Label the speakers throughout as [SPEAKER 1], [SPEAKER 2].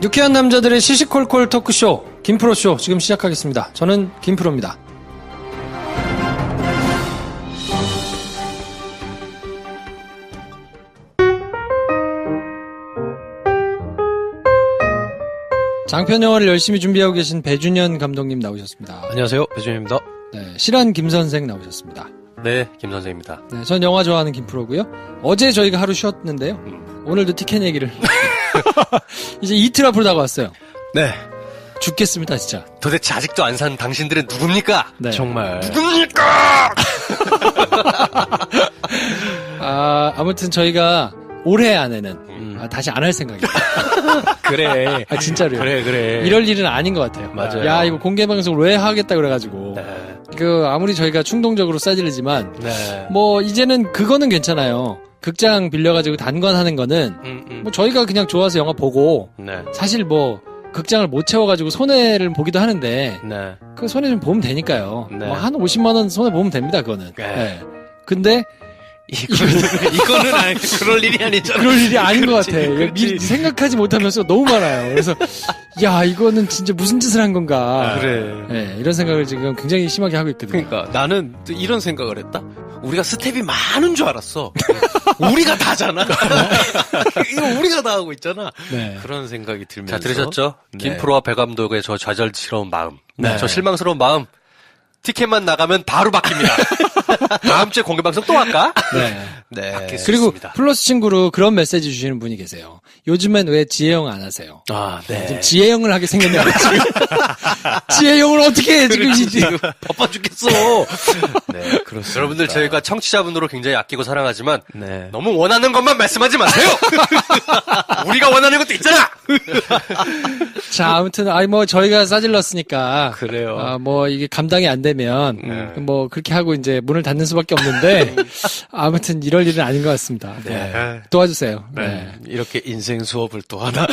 [SPEAKER 1] 유쾌한 남자들의 시시콜콜 토크쇼 김프로쇼 지금 시작하겠습니다. 저는 김프로입니다. 장편 영화를 열심히 준비하고 계신 배준현 감독님 나오셨습니다.
[SPEAKER 2] 안녕하세요, 배준현입니다.
[SPEAKER 1] 네, 실한 김선생 나오셨습니다.
[SPEAKER 3] 네, 김선생입니다.
[SPEAKER 1] 네, 전 영화 좋아하는 김프로고요. 어제 저희가 하루 쉬었는데요. 오늘도 티켓 얘기를 이제 이틀 앞으로 다가왔어요.
[SPEAKER 2] 네.
[SPEAKER 1] 죽겠습니다, 진짜.
[SPEAKER 3] 도대체 아직도 안 산 당신들은 누굽니까?
[SPEAKER 1] 네.
[SPEAKER 2] 정말.
[SPEAKER 3] 누굽니까?
[SPEAKER 1] 아무튼 저희가 올해 안에는 다시 안 할 생각입니다.
[SPEAKER 2] 그래.
[SPEAKER 1] 진짜로요.
[SPEAKER 2] 그래.
[SPEAKER 1] 이럴 일은 아닌 것 같아요.
[SPEAKER 2] 맞아요.
[SPEAKER 1] 야, 이거 공개 방송을 왜 하겠다 그래가지고.
[SPEAKER 2] 네.
[SPEAKER 1] 아무리 저희가 충동적으로 싸질리지만,
[SPEAKER 2] 네.
[SPEAKER 1] 뭐, 이제는 그거는 괜찮아요. 극장 빌려가지고 단관하는 거는, 뭐, 저희가 그냥 좋아서 영화 보고,
[SPEAKER 2] 네.
[SPEAKER 1] 사실 뭐, 극장을 못 채워가지고 손해를 보기도 하는데,
[SPEAKER 2] 네.
[SPEAKER 1] 그 손해 좀 보면 되니까요.
[SPEAKER 2] 네.
[SPEAKER 1] 뭐, 한 50만원 손해 보면 됩니다, 그거는.
[SPEAKER 2] 네.
[SPEAKER 1] 네. 근데,
[SPEAKER 2] 이거는 아니, 그럴 일이 아니잖아.
[SPEAKER 1] 그럴 일이 아닌 것 같아.
[SPEAKER 2] 그렇지.
[SPEAKER 1] 미리 생각하지 못한 변수가 너무 많아요. 그래서, 야, 이거는 진짜 무슨 짓을 한 건가.
[SPEAKER 2] 그래.
[SPEAKER 1] 네, 이런 생각을 지금 굉장히 심하게 하고 있거든요.
[SPEAKER 2] 그러니까 나는 또 이런 생각을 했다. 우리가 스텝이 많은 줄 알았어. 우리가 다잖아. 이거 우리가 다 하고 있잖아.
[SPEAKER 1] 네.
[SPEAKER 2] 그런 생각이 들면서.
[SPEAKER 3] 자, 들으셨죠?
[SPEAKER 2] 네.
[SPEAKER 3] 김프로와 배 감독의 저 좌절스러운 마음.
[SPEAKER 2] 네.
[SPEAKER 3] 저 실망스러운 마음. 티켓만 나가면 바로 바뀝니다. 다음 주에 공개방송 또 할까?
[SPEAKER 1] 네.
[SPEAKER 2] 네.
[SPEAKER 3] 바뀔 수
[SPEAKER 1] 그리고
[SPEAKER 3] 있습니다.
[SPEAKER 1] 플러스 친구로 그런 메시지 주시는 분이 계세요. 요즘엔 왜 지혜영 안 하세요?
[SPEAKER 2] 아, 네.
[SPEAKER 1] 지금 지혜영을 하게 생겼네요. 지금. 지혜영을 어떻게 해, 지금.
[SPEAKER 2] 지금 바빠 죽겠어. 네, 그렇습니다.
[SPEAKER 3] 여러분들 저희가 청취자분으로 굉장히 아끼고 사랑하지만
[SPEAKER 2] 네.
[SPEAKER 3] 너무 원하는 것만 말씀하지 마세요. 우리가 원하는 것도 있잖아.
[SPEAKER 1] 자, 아무튼, 뭐, 저희가 싸질렀으니까.
[SPEAKER 2] 그래요.
[SPEAKER 1] 뭐, 이게 감당이 안 되면, 뭐, 그렇게 하고 이제 문을 닫는 수밖에 없는데, 아무튼 이럴 일은 아닌 것 같습니다.
[SPEAKER 2] 네.
[SPEAKER 1] 도와주세요. 네.
[SPEAKER 2] 이렇게 인생 수업을 또 하나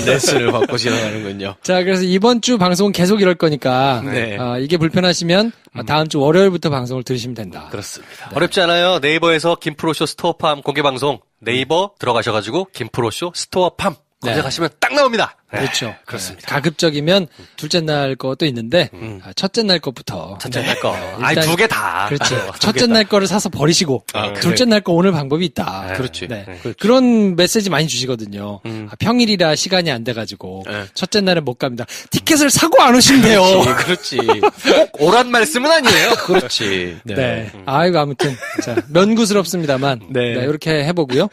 [SPEAKER 2] 레슨을 받고 지나가는군요.
[SPEAKER 1] 자, 그래서 이번 주 방송은 계속 이럴 거니까,
[SPEAKER 2] 네.
[SPEAKER 1] 이게 불편하시면, 다음 주 월요일부터 방송을 들으시면 된다.
[SPEAKER 2] 그렇습니다.
[SPEAKER 3] 어렵지 않아요. 네이버에서 김프로쇼 스토어팜 공개방송 네이버 들어가셔가지고 김프로쇼 스토어팜 검색하시면 딱 나옵니다.
[SPEAKER 1] 그렇죠.
[SPEAKER 3] 그렇습니다.
[SPEAKER 1] 가급적이면 둘째 날 것도 있는데, 첫째 날 것부터.
[SPEAKER 3] 첫째 날 거.
[SPEAKER 1] 일단-
[SPEAKER 3] 두 개 다.
[SPEAKER 1] 그렇지. 첫째 날 거를 사서 버리시고,
[SPEAKER 2] 그래.
[SPEAKER 1] 둘째 날 거 오늘 방법이 있다.
[SPEAKER 2] 그렇지.
[SPEAKER 1] 네.
[SPEAKER 2] 그렇지.
[SPEAKER 1] 그런 메시지 많이 주시거든요. 평일이라 시간이 안 돼가지고,
[SPEAKER 2] 네.
[SPEAKER 1] 첫째 날은 못 갑니다. 티켓을 사고 안 오시면 돼요.
[SPEAKER 2] 그렇지.
[SPEAKER 3] 꼭 오란 말씀은 아니에요.
[SPEAKER 2] 그렇지.
[SPEAKER 1] 네. 아이고, 아무튼. 자, 면구스럽습니다만.
[SPEAKER 2] 네.
[SPEAKER 1] 이렇게 해보고요.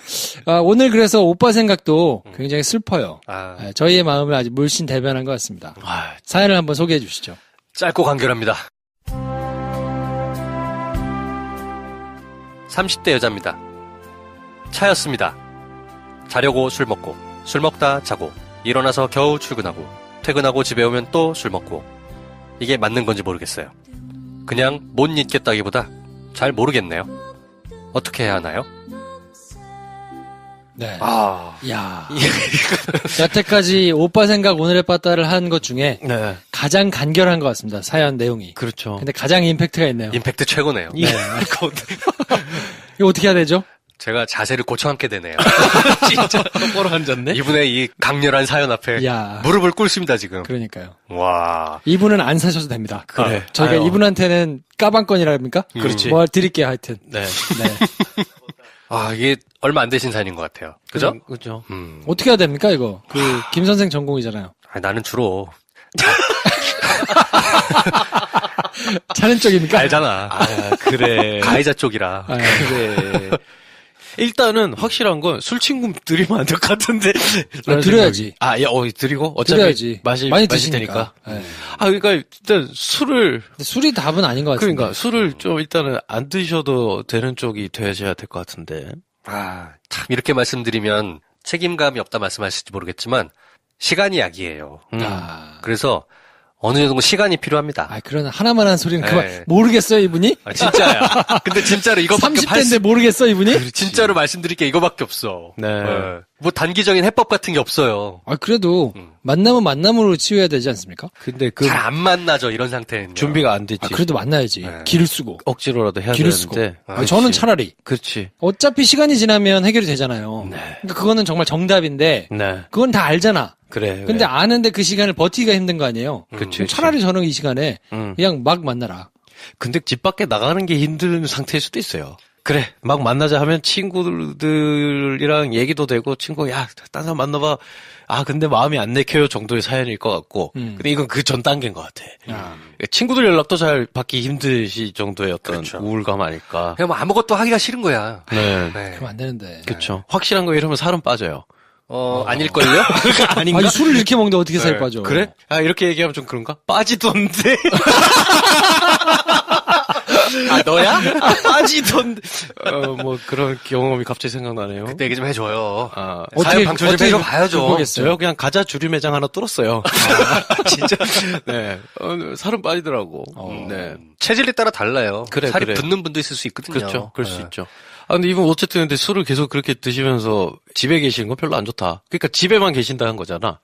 [SPEAKER 1] 오늘 그래서 오빠 생각도 굉장히 슬퍼요. 네, 저희의 마음을 아주 물씬 대변한 것 같습니다.
[SPEAKER 2] 아,
[SPEAKER 1] 사연을 한번 소개해 주시죠.
[SPEAKER 3] 짧고 간결합니다. 30대 여자입니다. 차였습니다. 자려고 술 먹고, 술 먹다 자고, 일어나서 겨우 출근하고, 퇴근하고 집에 오면 또 술 먹고. 이게 맞는 건지 모르겠어요. 그냥 못 잊겠다기보다 잘 모르겠네요. 어떻게 해야 하나요?
[SPEAKER 1] 네.
[SPEAKER 2] 아.
[SPEAKER 1] 야 여태까지 오빠 생각 오늘의 빠따를 한 것 중에
[SPEAKER 2] 네.
[SPEAKER 1] 가장 간결한 것 같습니다. 사연 내용이.
[SPEAKER 2] 그렇죠.
[SPEAKER 1] 근데 가장 임팩트가 있네요.
[SPEAKER 3] 임팩트 최고네요.
[SPEAKER 1] 네. 이거 어떻게 해야 되죠?
[SPEAKER 3] 제가 자세를 고쳐앉게 되네요.
[SPEAKER 2] 진짜 똑바로 앉았네?
[SPEAKER 3] 이분의 이 강렬한 사연 앞에
[SPEAKER 1] 야.
[SPEAKER 3] 무릎을 꿇습니다, 지금.
[SPEAKER 1] 그러니까.
[SPEAKER 3] 와.
[SPEAKER 1] 이분은 안 사셔도 됩니다.
[SPEAKER 2] 그래.
[SPEAKER 1] 저희가
[SPEAKER 2] 아유.
[SPEAKER 1] 이분한테는 까방권이라 합니까?
[SPEAKER 2] 그렇지.
[SPEAKER 1] 뭐 드릴게요, 하여튼.
[SPEAKER 2] 네.
[SPEAKER 1] 네.
[SPEAKER 3] 아, 이게 얼마 안 되신 사연인 것 같아요. 그죠?
[SPEAKER 2] 그죠.
[SPEAKER 1] 어떻게 해야 됩니까, 이거? 김 선생 전공이잖아요.
[SPEAKER 3] 나는 주로
[SPEAKER 1] 자는 쪽입니까?
[SPEAKER 3] 알잖아.
[SPEAKER 2] 아, 그래.
[SPEAKER 3] 가해자 쪽이라.
[SPEAKER 1] 아,
[SPEAKER 2] 그래. 일단은 확실한 건 술 친구 드리면 안 될 것 같은데.
[SPEAKER 1] 드려야지.
[SPEAKER 2] 아, 야, 드리고? 어차피
[SPEAKER 1] 드려야지.
[SPEAKER 2] 많이
[SPEAKER 1] 많이
[SPEAKER 2] 드시니까.
[SPEAKER 1] 드시니까. 네.
[SPEAKER 2] 아, 그러니까 일단 술을,
[SPEAKER 1] 근데 술이 답은 아닌 것 같은데.
[SPEAKER 2] 그러니까 술을 좀 일단은 안 드셔도 되는 쪽이 되셔야 될 것 같은데.
[SPEAKER 3] 아, 참 이렇게 말씀드리면 책임감이 없다 말씀하실지 모르겠지만 시간이 약이에요. 그래서 어느 정도 시간이 필요합니다.
[SPEAKER 1] 그런 하나만 한 소리는 그만.
[SPEAKER 3] 네.
[SPEAKER 1] 모르겠어요, 이분이?
[SPEAKER 3] 아, 진짜야. 근데 진짜로 이거밖에
[SPEAKER 1] 30대인데 모르겠어, 이분이?
[SPEAKER 3] 진짜로 말씀드릴 게 이거밖에 없어.
[SPEAKER 2] 네.
[SPEAKER 3] 뭐 단기적인 해법 같은 게 없어요.
[SPEAKER 1] 아, 그래도 만나면 만남으로 치유해야 되지 않습니까?
[SPEAKER 2] 근데 그
[SPEAKER 3] 잘 안 만나죠, 이런 상태는.
[SPEAKER 2] 준비가 안 됐지.
[SPEAKER 1] 아, 그래도 만나야지. 길을 쓰고.
[SPEAKER 2] 억지로라도 해야
[SPEAKER 1] 길을 쓰고.
[SPEAKER 2] 되는데.
[SPEAKER 1] 아, 저는 차라리.
[SPEAKER 2] 그렇지.
[SPEAKER 1] 어차피 시간이 지나면 해결이 되잖아요. 그러니까 그거는 정말 정답인데,
[SPEAKER 2] 네.
[SPEAKER 1] 그건 다 알잖아.
[SPEAKER 2] 그래.
[SPEAKER 1] 근데 아는데 그 시간을 버티기가 힘든 거 아니에요?
[SPEAKER 2] 그치,
[SPEAKER 1] 그럼 차라리 저는 이 시간에 그냥 막 만나라.
[SPEAKER 2] 근데 집 밖에 나가는 게 힘든 상태일 수도 있어요. 그래, 막 만나자 하면 친구들이랑 얘기도 되고, 야, 딴 사람 만나봐. 아, 근데 마음이 안 내켜요 정도의 사연일 것 같고. 근데 이건 그 전 단계인 것 같아. 친구들 연락도 잘 받기 힘드시 정도의 어떤
[SPEAKER 3] 그렇죠.
[SPEAKER 2] 우울감 아닐까.
[SPEAKER 3] 그냥 뭐 아무것도 하기가 싫은 거야.
[SPEAKER 2] 네.
[SPEAKER 3] 네.
[SPEAKER 1] 그러면 안 되는데.
[SPEAKER 2] 그쵸. 확실한 거 이러면 살은 빠져요.
[SPEAKER 3] 아닐걸요?
[SPEAKER 2] 아닌가?
[SPEAKER 1] 아니, 술을 이렇게 먹는데 어떻게 살 빠져?
[SPEAKER 2] 그래? 아, 이렇게 얘기하면 좀 그런가? 빠지던데.
[SPEAKER 3] 아, 너야?
[SPEAKER 2] 빠지던데. 뭐 그런 경험이 갑자기 생각나네요.
[SPEAKER 3] 그때 얘기 좀 해줘요.
[SPEAKER 2] 아,
[SPEAKER 3] 사연 방출 좀 해줘봐야죠.
[SPEAKER 1] 극복했어요?
[SPEAKER 2] 저요 그냥 가자 주류 매장 하나 뚫었어요. 진짜. 네. 살은 빠지더라고. 네.
[SPEAKER 3] 체질에 따라 달라요.
[SPEAKER 2] 그래,
[SPEAKER 3] 살이
[SPEAKER 2] 그래.
[SPEAKER 3] 붙는 분도 있을 수 있거든요.
[SPEAKER 2] 그렇죠. 그럴 수
[SPEAKER 3] 네.
[SPEAKER 2] 있죠. 아, 근데 이분 어쨌든 근데 술을 계속 그렇게 드시면서 집에 계시는 건 별로 안 좋다. 그러니까 집에만 계신다는 거잖아.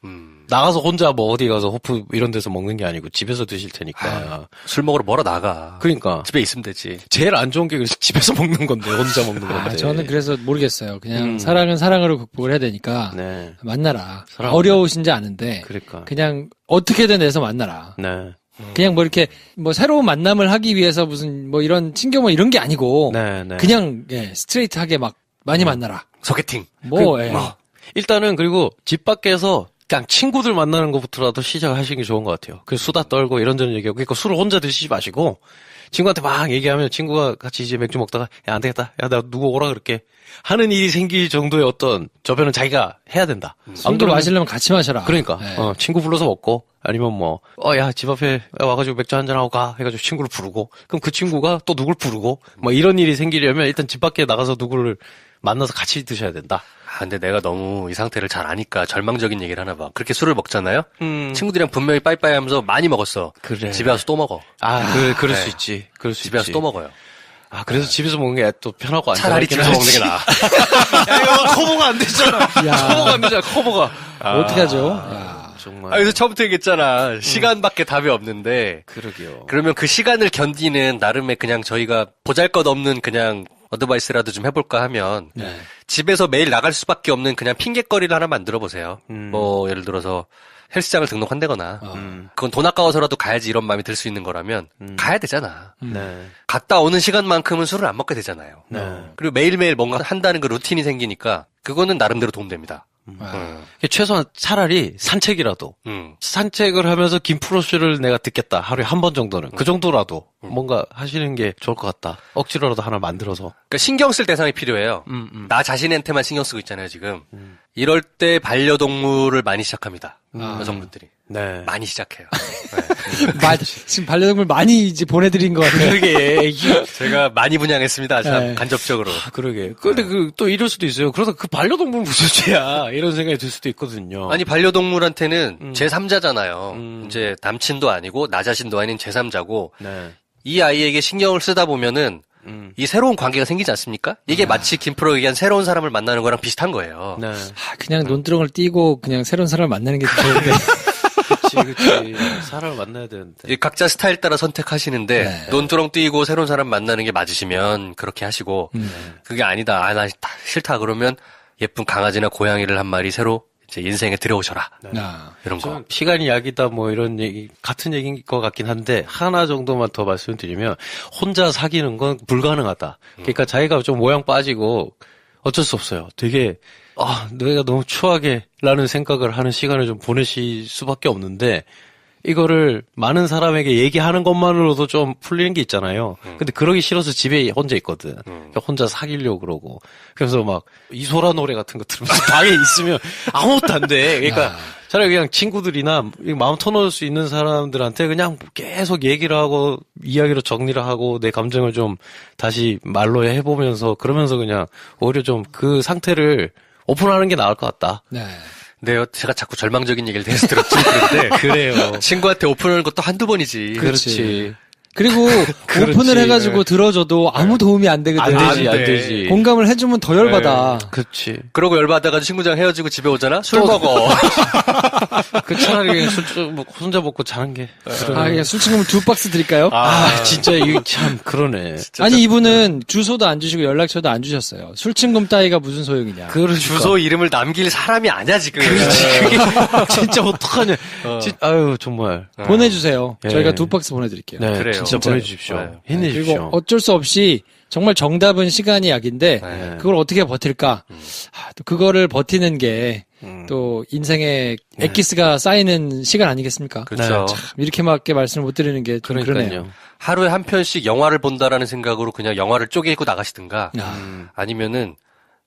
[SPEAKER 2] 나가서 혼자 뭐 어디 가서 호프 이런 데서 먹는 게 아니고 집에서 드실 테니까.
[SPEAKER 3] 술 먹으러 멀어 나가.
[SPEAKER 2] 그러니까.
[SPEAKER 3] 집에 있으면 되지.
[SPEAKER 2] 제일 안 좋은 게 그래서 집에서 먹는 건데, 혼자 먹는 건데.
[SPEAKER 1] 아, 저는 그래서 모르겠어요. 그냥 사랑은 사랑으로 극복을 해야 되니까
[SPEAKER 2] 네.
[SPEAKER 1] 만나라.
[SPEAKER 2] 사랑.
[SPEAKER 1] 어려우신지 아는데
[SPEAKER 2] 그러니까.
[SPEAKER 1] 그냥 어떻게든 해서 만나라.
[SPEAKER 2] 네.
[SPEAKER 1] 그냥 뭐 이렇게 뭐 새로운 만남을 하기 위해서 무슨 뭐 이런 친교 뭐 이런 게 아니고
[SPEAKER 2] 네, 네.
[SPEAKER 1] 그냥 스트레이트하게 막 많이 만나라.
[SPEAKER 3] 소개팅.
[SPEAKER 1] 뭐
[SPEAKER 2] 일단은 그리고 집 밖에서 그냥 친구들 만나는 것부터라도 시작하시는 게 좋은 것 같아요. 그래서 수다 떨고 이런저런 얘기하고, 그러니까 술을 혼자 드시지 마시고, 친구한테 막 얘기하면 친구가 같이 이제 맥주 먹다가, 야, 안 되겠다. 야, 나 누구 오라 그럴게. 하는 일이 생길 정도의 어떤 저변은 자기가 해야 된다.
[SPEAKER 1] 술도 마시려면 같이 마셔라.
[SPEAKER 2] 그러니까,
[SPEAKER 1] 네.
[SPEAKER 2] 친구 불러서 먹고, 아니면 뭐, 야, 집 앞에 와가지고 맥주 한잔하고 가. 해가지고 친구를 부르고, 그럼 그 친구가 또 누굴 부르고, 뭐 이런 일이 생기려면 일단 집 밖에 나가서 누구를 만나서 같이 드셔야 된다.
[SPEAKER 3] 아, 근데 내가 너무 이 상태를 잘 아니까 절망적인 얘기를 하나 봐. 그렇게 술을 먹잖아요? 친구들이랑 분명히 빠이빠이 하면서 많이 먹었어.
[SPEAKER 2] 그래.
[SPEAKER 3] 집에 와서 또 먹어.
[SPEAKER 2] 그럴
[SPEAKER 3] 네.
[SPEAKER 2] 수 있지. 그럴 수
[SPEAKER 3] 집에 와서
[SPEAKER 2] 있지.
[SPEAKER 3] 또 먹어요.
[SPEAKER 2] 아, 그래서 집에서 먹는 게 또 편하고
[SPEAKER 3] 차라리
[SPEAKER 2] 안전하긴
[SPEAKER 3] 집에서 먹는
[SPEAKER 2] 하지.
[SPEAKER 3] 게 나아.
[SPEAKER 2] 야, 이거 커버가 안 되잖아. 커버가 안 되잖아, 커버가.
[SPEAKER 1] 어떻게 하죠? 야.
[SPEAKER 2] 정말.
[SPEAKER 3] 그래서 처음부터 얘기했잖아. 시간밖에 답이 없는데.
[SPEAKER 2] 그러게요.
[SPEAKER 3] 그러면 그 시간을 견디는 나름의 그냥 저희가 보잘것없는 그냥 어드바이스라도 좀 해볼까 하면
[SPEAKER 1] 네.
[SPEAKER 3] 집에서 매일 나갈 수밖에 없는 그냥 핑계거리를 하나 만들어 보세요. 뭐 예를 들어서 헬스장을 등록한다거나 그건 돈 아까워서라도 가야지 이런 마음이 들 수 있는 거라면 가야 되잖아.
[SPEAKER 2] 네.
[SPEAKER 3] 갔다 오는 시간만큼은 술을 안 먹게 되잖아요.
[SPEAKER 2] 네.
[SPEAKER 3] 그리고 매일매일 뭔가 한다는 그 루틴이 생기니까 그거는 나름대로 도움됩니다.
[SPEAKER 2] 최소한 차라리 산책이라도. 산책을 하면서 김프로쇼를 내가 듣겠다. 하루에 한 번 정도는. 그 정도라도 뭔가 하시는 게 좋을 것 같다. 억지로라도 하나 만들어서.
[SPEAKER 3] 그러니까 신경 쓸 대상이 필요해요. 나 자신한테만 신경 쓰고 있잖아요, 지금. 이럴 때 반려동물을 많이 시작합니다. 여성분들이.
[SPEAKER 2] 네.
[SPEAKER 3] 많이 시작해요.
[SPEAKER 1] 지금 반려동물 많이 이제 보내드린 것 같아요.
[SPEAKER 2] 그러게.
[SPEAKER 3] 제가 많이 분양했습니다, 참,
[SPEAKER 1] 네.
[SPEAKER 3] 간접적으로.
[SPEAKER 2] 그러게. 근데 또 이럴 수도 있어요. 그러다 그 반려동물 무슨 죄야. 이런 생각이 들 수도 있거든요.
[SPEAKER 3] 아니, 반려동물한테는 제3자잖아요. 이제 남친도 아니고, 나 자신도 아닌 제3자고,
[SPEAKER 2] 네.
[SPEAKER 3] 이 아이에게 신경을 쓰다 보면은, 이 새로운 관계가 생기지 않습니까? 이게 마치 김프로가 얘기한 새로운 사람을 만나는 거랑 비슷한 거예요.
[SPEAKER 2] 네.
[SPEAKER 1] 그냥 논두렁을 띄고 그냥 새로운 사람을 만나는 게 좋은데.
[SPEAKER 2] 그치. 사람을 만나야 되는데.
[SPEAKER 3] 이 각자 스타일 따라 선택하시는데
[SPEAKER 1] 네.
[SPEAKER 3] 논두렁 뛰고 새로운 사람 만나는 게 맞으시면 그렇게 하시고 그게 아니다. 아, 나 싫다. 그러면 예쁜 강아지나 고양이를 한 마리 새로 이제 인생에 들여오셔라. 이런 거.
[SPEAKER 2] 시간이 약이다 뭐 이런 얘기 같은 얘기인 것 같긴 한데 하나 정도만 더 말씀드리면 혼자 사귀는 건 불가능하다. 그러니까 자기가 좀 모양 빠지고 어쩔 수 없어요. 되게 내가 너무 추하게 라는 생각을 하는 시간을 좀 보내실 수밖에 없는데 이거를 많은 사람에게 얘기하는 것만으로도 좀 풀리는 게 있잖아요. 근데 그러기 싫어서 집에 혼자 있거든. 그러니까 혼자 사귀려고 그러고. 그래서 막 이소라 노래 같은 거 들으면서 방에 있으면 아무것도 안 돼. 그러니까 차라리 그냥 친구들이나 마음 터놓을 수 있는 사람들한테 그냥 계속 얘기를 하고 이야기로 정리를 하고 내 감정을 좀 다시 말로 해보면서 그러면서 그냥 오히려 좀 그 상태를 오픈하는 게 나을 것 같다.
[SPEAKER 1] 네.
[SPEAKER 3] 네, 제가 자꾸 절망적인 얘기를 계속 들었죠. 그런데
[SPEAKER 2] 그래요.
[SPEAKER 3] 친구한테 오픈하는 것도 한두 번이지.
[SPEAKER 2] 그렇지.
[SPEAKER 1] 그리고 오픈을 해가지고 들어줘도 아무 도움이 안 되거든.
[SPEAKER 2] 안 되지,
[SPEAKER 3] 안
[SPEAKER 2] 안
[SPEAKER 3] 돼.
[SPEAKER 2] 되지.
[SPEAKER 1] 공감을 해주면 더 열받아.
[SPEAKER 2] 그렇지.
[SPEAKER 3] 그러고 열받아가지고 친구랑 헤어지고 집에 오잖아? 술 먹어.
[SPEAKER 2] 그 차라리 그냥 술 먹고 혼자 먹고 자는 게.
[SPEAKER 1] 그냥 술친구물 2박스 드릴까요?
[SPEAKER 2] 진짜 이게 참 그러네.
[SPEAKER 1] 아니 이분은 주소도 안 주시고 연락처도 안 주셨어요. 술친금 따위가 무슨 소용이냐.
[SPEAKER 3] 주소 이름을 남길 사람이 아니야, 지금.
[SPEAKER 2] 그게 진짜 어떡하냐. 아유, 정말.
[SPEAKER 1] 보내주세요.
[SPEAKER 2] 예.
[SPEAKER 1] 저희가 2박스 보내드릴게요.
[SPEAKER 2] 네,
[SPEAKER 3] 그래요.
[SPEAKER 2] 진짜
[SPEAKER 3] 진짜요.
[SPEAKER 2] 보내주십시오.
[SPEAKER 3] 네.
[SPEAKER 2] 힘내십시오.
[SPEAKER 1] 그리고 어쩔 수 없이 정말 정답은 시간이 약인데
[SPEAKER 3] 네.
[SPEAKER 1] 그걸 어떻게 버틸까? 또 그거를 버티는 게 또 인생에 엑기스가 쌓이는 시간 아니겠습니까?
[SPEAKER 3] 그렇죠.
[SPEAKER 2] 네.
[SPEAKER 1] 이렇게밖에 말씀을 못 드리는 게 좀 그러네요.
[SPEAKER 2] 그러니까요.
[SPEAKER 3] 하루에 한 편씩 영화를 본다라는 생각으로 그냥 영화를 쪼개고 나가시든가 아니면은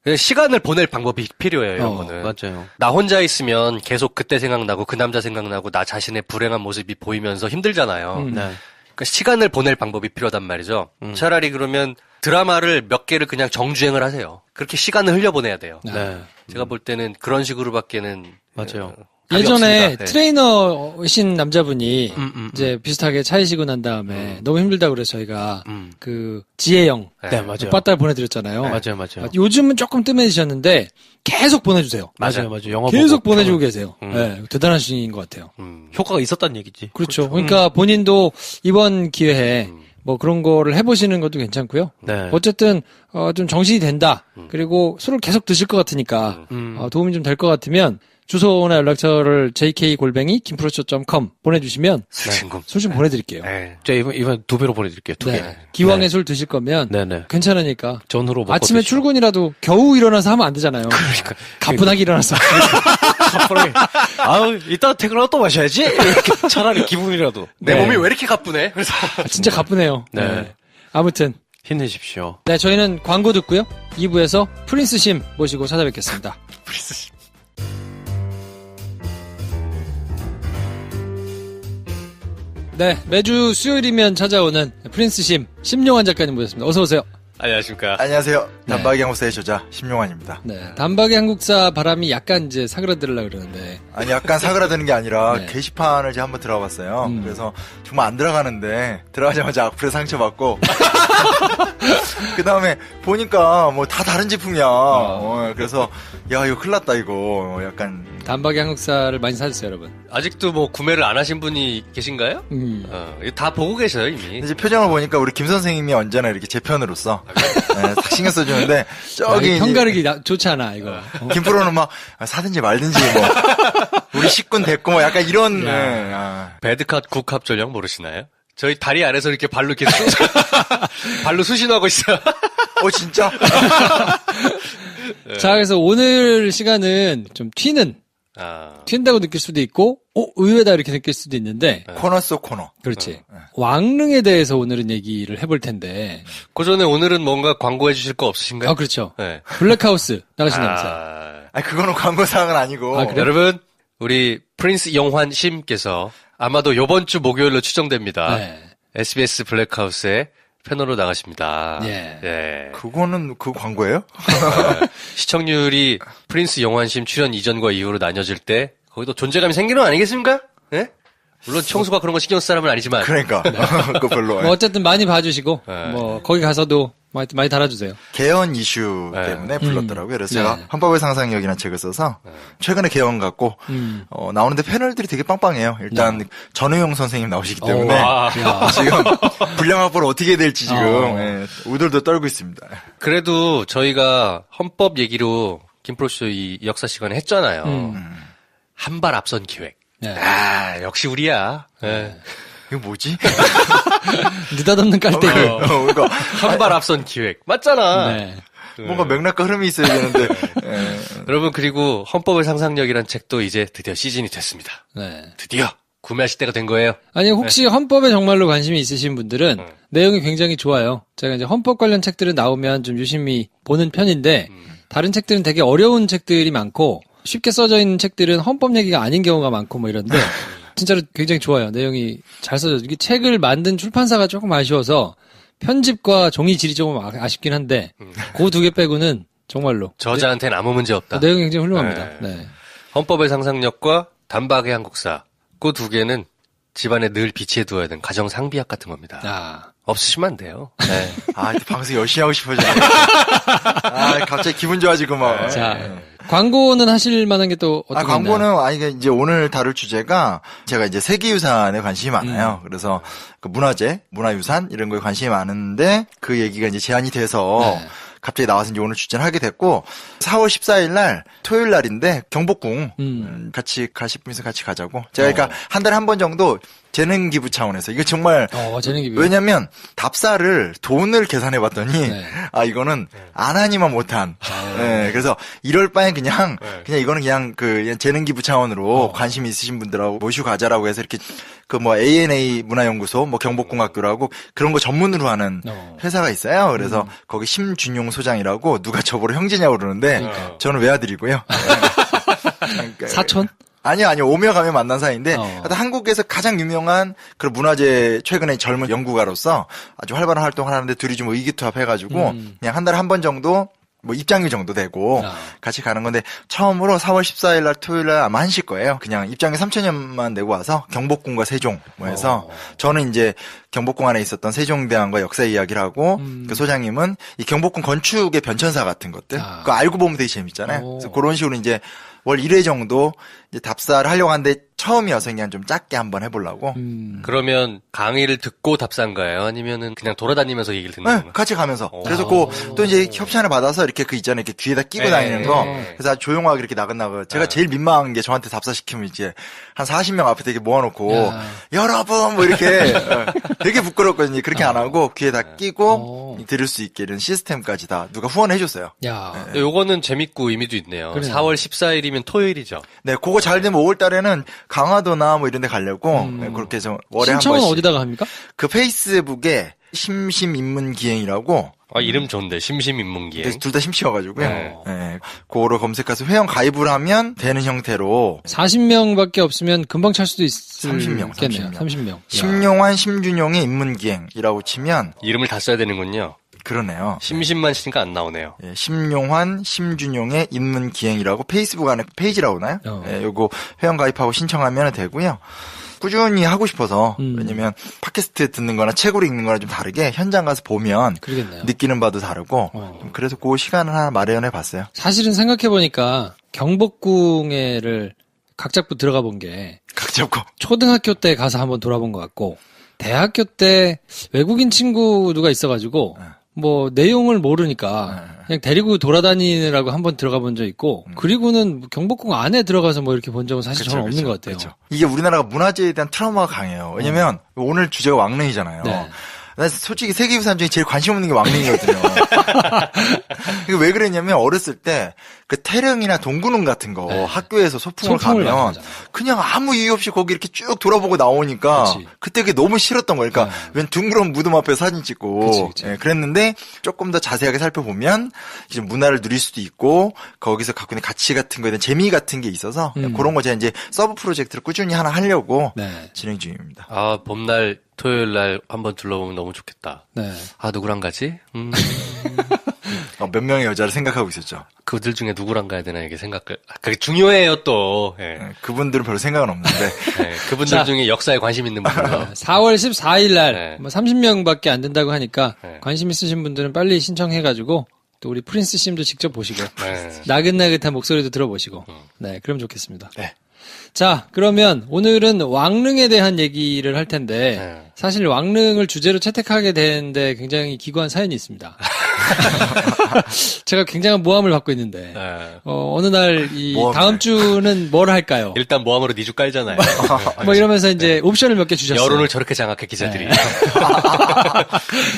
[SPEAKER 3] 그냥 시간을 보낼 방법이 필요해요, 이런 거는.
[SPEAKER 2] 맞아요.
[SPEAKER 3] 나 혼자 있으면 계속 그때 생각나고 그 남자 생각나고 나 자신의 불행한 모습이 보이면서 힘들잖아요.
[SPEAKER 2] 네.
[SPEAKER 3] 그러니까 시간을 보낼 방법이 필요하단 말이죠. 차라리 그러면 드라마를 몇 개를 그냥 정주행을 하세요. 그렇게 시간을 흘려보내야 돼요.
[SPEAKER 2] 네.
[SPEAKER 3] 제가 볼 때는 그런 식으로밖에는
[SPEAKER 2] 맞아요.
[SPEAKER 3] 답이
[SPEAKER 1] 예전에
[SPEAKER 3] 없습니다. 네.
[SPEAKER 1] 트레이너신 남자분이
[SPEAKER 2] 음.
[SPEAKER 1] 이제 비슷하게 차이시고 난 다음에 너무 힘들다 그래서 저희가
[SPEAKER 2] 음.
[SPEAKER 1] 그 지혜영
[SPEAKER 2] 네, 맞아요.
[SPEAKER 1] 빠따를 보내드렸잖아요.
[SPEAKER 2] 맞아요.
[SPEAKER 1] 요즘은 조금 뜸해지셨는데 계속 보내주세요.
[SPEAKER 2] 맞아요. 영화
[SPEAKER 1] 계속
[SPEAKER 2] 보고
[SPEAKER 1] 보내주고
[SPEAKER 2] 평을-
[SPEAKER 1] 계세요. 네, 대단하신 분인 것 같아요.
[SPEAKER 2] 효과가 있었다는 얘기지.
[SPEAKER 1] 그렇죠. 그러니까 본인도 이번 기회에 뭐 그런 거를 해보시는 것도 괜찮고요.
[SPEAKER 2] 네.
[SPEAKER 1] 어쨌든 좀 정신이 된다. 그리고 술을 계속 드실 것 같으니까 도움이 좀 될 것 같으면 주소나 연락처를 jk@김프로쇼.com 보내주시면
[SPEAKER 3] 술친금.
[SPEAKER 1] 술 좀 보내드릴게요.
[SPEAKER 3] 네.
[SPEAKER 2] 제가 이번 2배로 보내드릴게요. 2배.
[SPEAKER 1] 네. 기왕에 술 드실 거면
[SPEAKER 2] 네네.
[SPEAKER 1] 괜찮으니까
[SPEAKER 2] 전후로 먹고
[SPEAKER 1] 아침에
[SPEAKER 2] 드시죠.
[SPEAKER 1] 출근이라도 겨우 일어나서 하면 안 되잖아요. 그러니까 가뿐하게 일어나서.
[SPEAKER 2] 아우, 이따 퇴근하고 또 마셔야지. 이렇게 차라리 기분이라도.
[SPEAKER 3] 내
[SPEAKER 1] 네.
[SPEAKER 3] 몸이 왜 이렇게 가쁘네? 그래서
[SPEAKER 1] 진짜 가쁘네요.
[SPEAKER 2] 네.
[SPEAKER 1] 아무튼
[SPEAKER 2] 힘내십시오.
[SPEAKER 1] 네, 저희는 광고 듣고요. 2부에서 프린스 심 모시고 찾아뵙겠습니다. 네, 매주 수요일이면 찾아오는 프린스 심 심용환 작가님 모셨습니다. 어서 오세요.
[SPEAKER 3] 안녕하십니까.
[SPEAKER 4] 안녕하세요. 단박이 한국사의 저자 심용환입니다.
[SPEAKER 1] 네, 단박이 한국사 바람이 약간 이제 사그라들으려 그러는데
[SPEAKER 4] 아니 약간 사그라드는 게 아니라
[SPEAKER 1] 네.
[SPEAKER 4] 게시판을 제가 한번 들어봤어요. 그래서 정말 안 들어가는데 들어가자마자 악플에 상처받고 그 다음에 보니까 뭐 다 다른 제품이야. 그래서 야 이거 큰일 났다 이거 약간
[SPEAKER 1] 단박이 한국사를 많이 사주세요, 여러분.
[SPEAKER 3] 아직도 뭐 구매를 안 하신 분이 계신가요? 이거 다 보고 계셔요, 이미.
[SPEAKER 4] 이제 표정을 보니까 우리 김 선생님이 언제나 이렇게 제 편으로서 네, 딱 신경 써주는데 저기
[SPEAKER 1] 편가르기 좋지 않아 이거.
[SPEAKER 4] 김프로는 막 사든지 말든지 뭐 우리 식군 됐고 뭐 약간 이런
[SPEAKER 3] 배드캅 굿캅 전령 모르시나요? 저희 다리 아래서 이렇게 발로 이렇게 발로 수신하고 있어요.
[SPEAKER 4] 진짜?
[SPEAKER 1] 자, 그래서 오늘 시간은 좀 튄다고 느낄 수도 있고, 의외다 이렇게 느낄 수도 있는데,
[SPEAKER 4] 코너 속 코너.
[SPEAKER 1] 그렇지. 왕릉에 대해서 오늘은 얘기를 해볼 텐데,
[SPEAKER 3] 그 전에 오늘은 뭔가 광고해 주실 거 없으신가요?
[SPEAKER 1] 그렇죠.
[SPEAKER 3] 네.
[SPEAKER 1] 블랙하우스 나가신다면서요.
[SPEAKER 4] 그거는 광고사항은 아니고.
[SPEAKER 3] 여러분, 우리 프린스 영환 심께서 아마도 요번 주 목요일로 추정됩니다.
[SPEAKER 1] 네.
[SPEAKER 3] SBS 블랙하우스에 패널로 나가십니다.
[SPEAKER 1] 예.
[SPEAKER 4] 그거는 그 광고예요?
[SPEAKER 3] 시청률이 프린스 영환심 출연 이전과 이후로 나뉘어질 때 거기도 존재감이 생기는 거 아니겠습니까? 네? 물론 청수가 그런 거 신경 쓸 사람은 아니지만
[SPEAKER 4] 그러니까. 그거 별로.
[SPEAKER 1] 뭐 어쨌든 많이 봐주시고,
[SPEAKER 3] 네.
[SPEAKER 1] 뭐 거기 가서도 많이 달아주세요.
[SPEAKER 4] 개헌 이슈
[SPEAKER 3] 네.
[SPEAKER 4] 때문에 불렀더라고요. 그래서
[SPEAKER 1] 네.
[SPEAKER 4] 제가 헌법의 상상력이라는 책을 써서 최근에 개헌 갖고 나오는데 패널들이 되게 빵빵해요. 일단 전우용 선생님 나오시기 때문에 지금 불량학벌 어떻게 될지 지금 우들도 떨고 있습니다.
[SPEAKER 3] 그래도 저희가 헌법 얘기로 김프로쇼 이 역사 시간에 했잖아요. 한 발 앞선 기획.
[SPEAKER 1] 네.
[SPEAKER 3] 역시 우리야. 네.
[SPEAKER 4] 이거 뭐지?
[SPEAKER 1] 느닷없는 깔때기.
[SPEAKER 4] 그러니까
[SPEAKER 3] 한 발 앞선 기획. 맞잖아.
[SPEAKER 1] 네.
[SPEAKER 4] 뭔가 맥락과 흐름이 있어야 되는데.
[SPEAKER 3] 여러분, 그리고 헌법의 상상력이란 책도 이제 드디어 시즌이 됐습니다.
[SPEAKER 1] 네.
[SPEAKER 3] 드디어 구매하실 때가 된 거예요.
[SPEAKER 1] 아니, 혹시 헌법에 정말로 관심이 있으신 분들은 내용이 굉장히 좋아요. 제가 이제 헌법 관련 책들은 나오면 좀 유심히 보는 편인데, 다른 책들은 되게 어려운 책들이 많고, 쉽게 써져 있는 책들은 헌법 얘기가 아닌 경우가 많고 뭐 이런데, 진짜로 굉장히 좋아요. 내용이 잘 써져. 이게 책을 만든 출판사가 조금 아쉬워서, 편집과 종이 질이 조금 아쉽긴 한데, 그 2개 빼고는 정말로.
[SPEAKER 3] 저자한테는 아무 문제 없다.
[SPEAKER 1] 내용이 굉장히 훌륭합니다.
[SPEAKER 3] 네.
[SPEAKER 1] 네.
[SPEAKER 3] 헌법의 상상력과 단박의 한국사. 그 2개는 집안에 늘 비치해 두어야 되는 가정 상비약 같은 겁니다.
[SPEAKER 1] 아.
[SPEAKER 3] 없으시면 안 돼요. 네.
[SPEAKER 4] 아, 방송 열심히 하고 싶어져. 아, 갑자기 기분 좋아지고 막.
[SPEAKER 1] 자, 광고는 하실 만한 게 또 어떤 게 있나요?
[SPEAKER 4] 광고는, 이게 이제 오늘 다룰 주제가 제가 이제 세계유산에 관심이 많아요. 그래서 그 문화재, 문화유산 이런 거에 관심이 많은데 그 얘기가 이제 제안이 돼서
[SPEAKER 1] 네.
[SPEAKER 4] 갑자기 나와서 이제 오늘 출전을 하게 됐고 4월 14일 날 토요일 날인데 경복궁 같이 가실 분이서 같이 가자고. 제가 그러니까 한 달에 한 번 정도 재능 기부 차원에서 이거 정말
[SPEAKER 1] 재능 기부.
[SPEAKER 4] 왜냐면 답사를 돈을 계산해 봤더니
[SPEAKER 1] 네.
[SPEAKER 4] 이거는 안 하니만 못한. 네, 그래서 이럴 바엔 그냥 이거는 그냥 재능 기부 차원으로 관심 있으신 분들하고 모시고 가자라고 해서 이렇게 그 뭐 ANA 문화연구소 뭐 경복궁학교라고 그런 거 전문으로 하는 회사가 있어요. 그래서 거기 심준용 소장이라고 누가 저보고 형제냐고 그러는데 저는 외아들이고요.
[SPEAKER 1] 사촌?
[SPEAKER 4] 아니요. 오며 가며 만난 사이인데, 하여튼 한국에서 가장 유명한 그런 문화재 최근에 젊은 연구가로서 아주 활발한 활동을 하는데 둘이 좀 의기투합해가지고, 그냥 한 달에 한 번 정도, 뭐 입장료 정도 되고, 같이 가는 건데, 처음으로 4월 14일 날 토요일 날 아마 하실 거예요. 그냥 입장료 3,000원만 내고 와서 경복궁과 세종, 뭐 해서, 저는 이제 경복궁 안에 있었던 세종대왕과 역사 이야기를 하고, 그 소장님은 이 경복궁 건축의 변천사 같은 것들, 그거 알고 보면 되게 재밌잖아요. 그래서 그런 식으로 이제 월 1회 정도 이제 답사를 하려고 하는데 처음이어서 그냥 좀 작게 한번 해보려고.
[SPEAKER 3] 그러면 강의를 듣고 답사인가요? 아니면은 그냥 돌아다니면서 얘기를 듣는
[SPEAKER 4] 네,
[SPEAKER 3] 건가요?
[SPEAKER 4] 같이 가면서. 그래서 또 이제 협찬을 받아서 이렇게 그 있잖아요. 이렇게 귀에다 끼고 다니는 거. 그래서 아주 조용하게 이렇게 나긋나긋. 제가 제일 민망한 게 저한테 답사시키면 이제 한 40명 앞에 되게 모아놓고 여러분 뭐 이렇게 되게 부끄럽거든요. 그렇게 안 하고 귀에다 끼고 들을 수 있게 이런 시스템까지 다 누가 후원해줬어요.
[SPEAKER 1] 야.
[SPEAKER 3] 요거는 재밌고 의미도 있네요.
[SPEAKER 1] 그래요.
[SPEAKER 3] 4월 14일이면 토요일이죠.
[SPEAKER 4] 네, 그거 잘 되면 5월 달에는 강화도나 뭐 이런 데 가려고 네, 그렇게 해서 월에 한
[SPEAKER 1] 신청은
[SPEAKER 4] 번씩.
[SPEAKER 1] 어디다가 합니까?
[SPEAKER 4] 그 페이스북에 심심인문기행이라고
[SPEAKER 3] 이름 좋은데, 심심인문기행.
[SPEAKER 4] 그래서 둘 다 심취여가지고요. 네. 그거로 검색해서 회원 가입을 하면 되는 형태로
[SPEAKER 1] 40명밖에 없으면 금방 찰 수도 있을
[SPEAKER 4] 30명,
[SPEAKER 1] 겠네요. 30명.
[SPEAKER 4] 심용환, 심준용의 인문기행이라고 치면
[SPEAKER 3] 이름을 다 써야 되는군요.
[SPEAKER 4] 그러네요.
[SPEAKER 3] 심심만 치니까 안 나오네요.
[SPEAKER 4] 예, 심용환, 심준용의 인문기행이라고 페이스북 안에 페이지라고 하나요? 예, 요거 회원 가입하고 신청하면 되고요. 꾸준히 하고 싶어서 왜냐면 팟캐스트 듣는 거나 책으로 읽는 거나 좀 다르게 현장 가서 보면
[SPEAKER 1] 그러겠네요.
[SPEAKER 4] 느끼는 바도 다르고 좀 그래서 그 시간을 하나 마련해 봤어요.
[SPEAKER 1] 사실은 생각해보니까 경복궁에를 각 잡고 들어가 본 게
[SPEAKER 4] 각 잡고
[SPEAKER 1] 초등학교 때 가서 한번 돌아본 것 같고 대학교 때 외국인 친구 누가 있어가지고 뭐 내용을 모르니까 그냥 데리고 돌아다니느라고 한번 들어가 본 적 있고 그리고는 경복궁 안에 들어가서 뭐 이렇게 본 적은 사실 저는 없는 것 같아요.
[SPEAKER 4] 그쵸. 이게 우리나라가 문화재에 대한 트라우마가 강해요. 왜냐면 오늘 주제가 왕릉이잖아요.
[SPEAKER 1] 네.
[SPEAKER 4] 나 솔직히 세계유산 중에 제일 관심 없는 게 왕릉이거든요. 이게 왜 그랬냐면 어렸을 때 그 태릉이나 동구릉 같은 거 학교에서 소풍을
[SPEAKER 1] 많이
[SPEAKER 4] 가면
[SPEAKER 1] 가잖아.
[SPEAKER 4] 그냥 아무 이유 없이 거기 이렇게 쭉 돌아보고 나오니까
[SPEAKER 1] 그치.
[SPEAKER 4] 그때 그게 너무 싫었던 거예요. 그러니까 웬 둥그런 무덤 앞에 사진 찍고
[SPEAKER 1] 그치.
[SPEAKER 4] 예, 그랬는데 조금 더 자세하게 살펴보면 이제 문화를 누릴 수도 있고 거기서 갖고 있는 가치 같은 거에 대한 재미 같은 게 있어서 그런 거 제가 이제 서브 프로젝트를 꾸준히 하나 하려고
[SPEAKER 1] 네.
[SPEAKER 4] 진행 중입니다.
[SPEAKER 3] 봄날, 토요일 날 한번 둘러보면 너무 좋겠다.
[SPEAKER 1] 네.
[SPEAKER 3] 누구랑 가지?
[SPEAKER 4] 몇 명의 여자를 생각하고 있었죠.
[SPEAKER 3] 그들 중에 누구랑 가야 되나 이게 그게 중요해요 또. 예.
[SPEAKER 4] 예, 그분들은 별로 생각은 없는데
[SPEAKER 3] 예, 그분들 중에 역사에 관심 있는 분들로.
[SPEAKER 1] 4월 14일 날
[SPEAKER 3] 네.
[SPEAKER 1] 뭐 30명밖에 안 된다고 하니까
[SPEAKER 3] 네.
[SPEAKER 1] 관심 있으신 분들은 빨리 신청해가지고 또 우리 프린스 씨도 직접 보시고
[SPEAKER 3] 네.
[SPEAKER 1] 나긋나긋한 목소리도 들어보시고 네 그럼 좋겠습니다.
[SPEAKER 4] 네.
[SPEAKER 1] 자 그러면 오늘은 왕릉에 대한 얘기를 할 텐데
[SPEAKER 3] 네.
[SPEAKER 1] 사실 왕릉을 주제로 채택하게 되는데 굉장히 기구한 사연이 있습니다. 제가 굉장한 모함을 받고 있는데
[SPEAKER 3] 예.
[SPEAKER 1] 어느 날 이
[SPEAKER 4] 모함을.
[SPEAKER 1] 다음 주는 뭘 할까요?
[SPEAKER 3] 일단 모함으로 2주 깔잖아요.
[SPEAKER 1] 뭐 이러면서 이제 옵션을 몇 개 주셨어요.
[SPEAKER 3] 여론을 저렇게 장악해 기자들이.